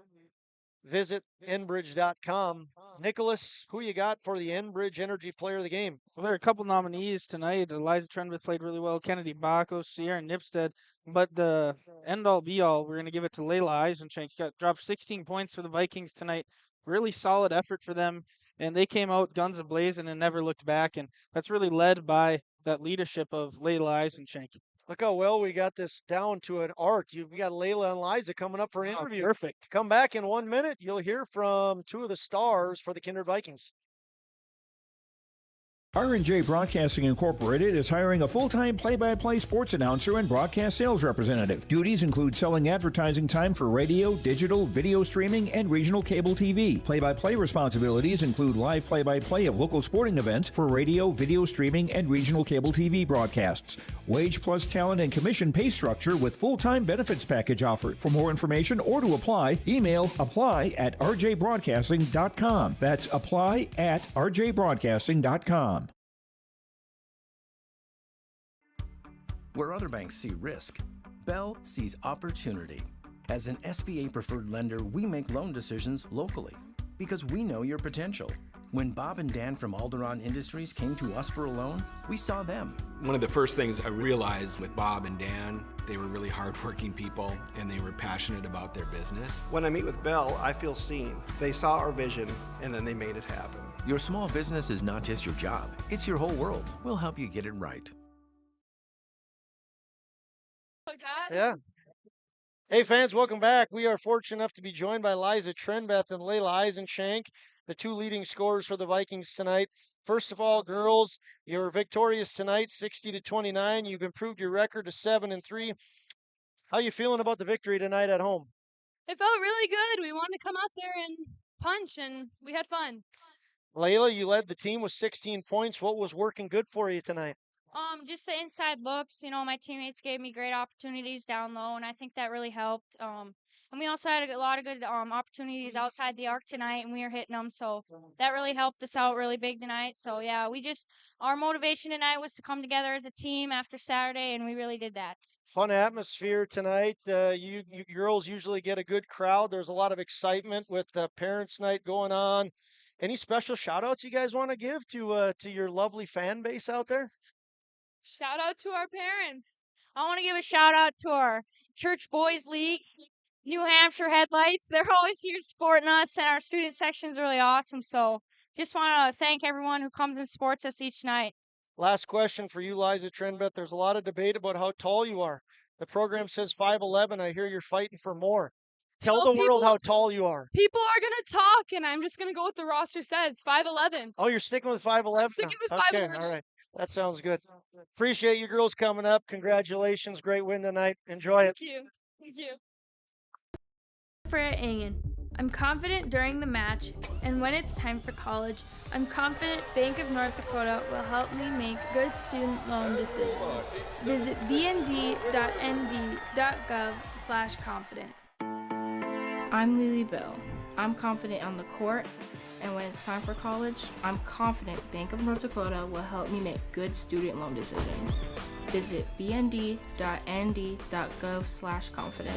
Visit enbridge.com. Nicholas, who you got for the Enbridge Energy Player of the game? Well, there are a couple nominees tonight. Eliza Trenbeth played really well. Kennedy Bacco, Sierra Nipstead. But the end-all, be-all, we're going to give it to Layla Eisenschenk. Dropped 16 points for the Vikings tonight. Really solid effort for them. And they came out guns a-blazing and never looked back. And that's really led by that leadership of Layla Eisenschenk. Look how well we got this down to an art. We got Layla and Liza coming up for an interview. Perfect. Come back in 1 minute. You'll hear from two of the stars for the Kindred Vikings. R&J Broadcasting Incorporated is hiring a full-time play-by-play sports announcer and broadcast sales representative. Duties include selling advertising time for radio, digital, video streaming, and regional cable TV. Play-by-play responsibilities include live play-by-play of local sporting events for radio, video streaming, and regional cable TV broadcasts. Wage plus talent and commission pay structure with full-time benefits package offered. For more information or to apply, email apply@rjbroadcasting.com. That's apply@rjbroadcasting.com. Where other banks see risk, Bell sees opportunity. As an SBA preferred lender, we make loan decisions locally because we know your potential. When Bob and Dan from Alderon Industries came to us for a loan, we saw them. One of the first things I realized with Bob and Dan, they were really hardworking people and they were passionate about their business. When I meet with Bell, I feel seen. They saw our vision and then they made it happen. Your small business is not just your job, it's your whole world. We'll help you get it right. Yeah. Hey, fans, welcome back. We are fortunate enough to be joined by Liza Trenbeth and Layla Eisenschenk, the two leading scorers for the Vikings tonight. First of all, girls, you're victorious tonight, 60-29. You've improved your record to 7-3. How you feeling about the victory tonight at home? It felt really good. We wanted to come out there and punch, and we had fun. Layla, you led the team with 16 points. What was working good for you tonight? Just the inside looks. You know, my teammates gave me great opportunities down low, and I think that really helped. And we also had a lot of good opportunities outside the arc tonight, and we were hitting them. So that really helped us out really big tonight. So, yeah, our motivation tonight was to come together as a team after Saturday, and we really did that. Fun atmosphere tonight. You girls usually get a good crowd. There's a lot of excitement with the Parents' Night going on. Any special shout-outs you guys want to give to your lovely fan base out there? Shout out to our parents. I want to give a shout out to our Church Boys League, New Hampshire Headlights. They're always here supporting us, and our student section is really awesome. So just want to thank everyone who comes and supports us each night. Last question for you, Liza Trenbeth. There's a lot of debate about how tall you are. The program says 5'11". I hear you're fighting for more. Tell the world how tall you are. People are going to talk, and I'm just going to go with the roster says, 5'11". Oh, you're sticking with 5'11"? I'm sticking with 5'11". Okay, all right. That sounds good. Appreciate you girls coming up. Congratulations. Great win tonight. Enjoy it. Thank you. Thank you. Freya Engen. I'm confident during the match, and when it's time for college, I'm confident Bank of North Dakota will help me make good student loan decisions. Visit bnd.nd.gov/confident. I'm Lily Bell. I'm confident on the court, and when it's time for college, I'm confident Bank of North Dakota will help me make good student loan decisions. Visit bnd.nd.gov/confident.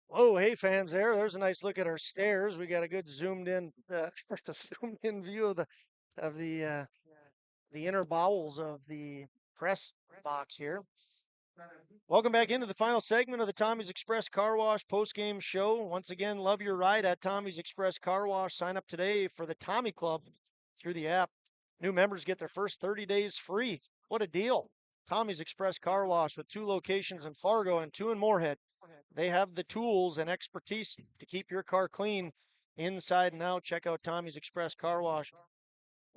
Oh, hey fans! There's a nice look at our stairs. We got a good zoomed in view of the inner bowels of the press box here. Welcome back into the final segment of the Tommy's Express Car Wash postgame show. Once again, love your ride at Tommy's Express Car Wash. Sign up today for the Tommy Club through the app. New members get their first 30 days free. What a deal. Tommy's Express Car Wash with 2 locations in Fargo and 2 in Moorhead. They have the tools and expertise to keep your car clean inside and out. Check out Tommy's Express Car Wash.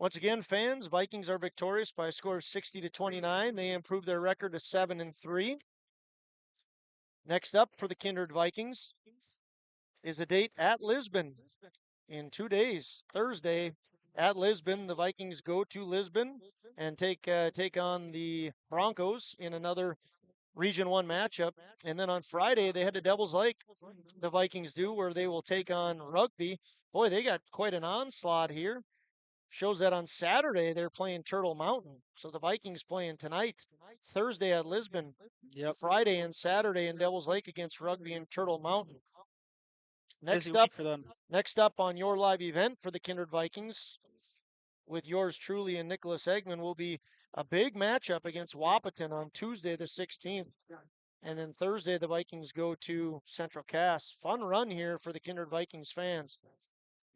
Once again, fans, Vikings are victorious by a score of 60-29. They improve their record to 7-3. Next up for the Kindred Vikings is a date at Lisbon in 2 days. Thursday at Lisbon, the Vikings go to Lisbon and take on the Broncos in another Region 1 matchup. And then on Friday, they head to Devils Lake, the Vikings do, where they will take on Rugby. Boy, they got quite an onslaught here. Shows that on Saturday, they're playing Turtle Mountain. So the Vikings playing tonight, Thursday at Lisbon, Friday and Saturday in Devils Lake against Rugby and Turtle Mountain. Busy week for them. Next up on your live event for the Kindred Vikings, with yours truly and Nicholas Eggman, will be a big matchup against Wahpeton on Tuesday the 16th. And then Thursday, the Vikings go to Central Cass. Fun run here for the Kindred Vikings fans.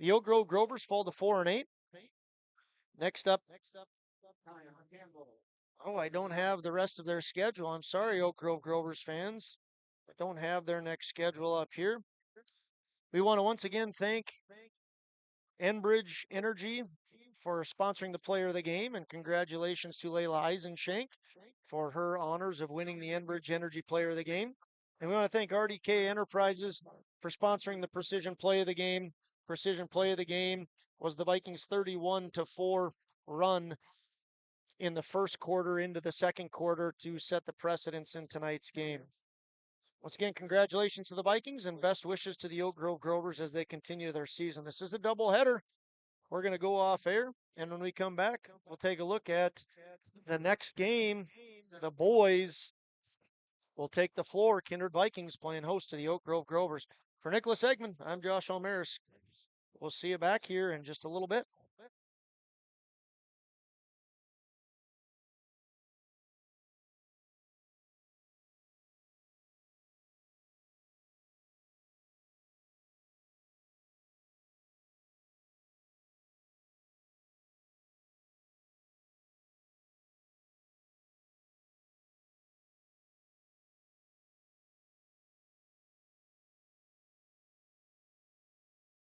The Oak Grove Grovers fall to 4-8. Next up. Oh, I don't have the rest of their schedule. I'm sorry, Oak Grove Grovers fans. I don't have their next schedule up here. We want to once again thank Enbridge Energy for sponsoring the player of the game, and congratulations to Layla Eisenshank for her honors of winning the Enbridge Energy Player of the Game. And we want to thank RDK Enterprises for sponsoring the Precision Play of the Game. Precision Play of the Game was the Vikings' 31-4 run in the first quarter into the second quarter to set the precedence in tonight's game. Once again, congratulations to the Vikings and best wishes to the Oak Grove Grovers as they continue their season. This is a doubleheader. We're going to go off air, and when we come back, we'll take a look at the next game. The boys will take the floor. Kindred Vikings playing host to the Oak Grove Grovers. For Nicholas Eggman, I'm Josh Almaris. We'll see you back here in just a little bit.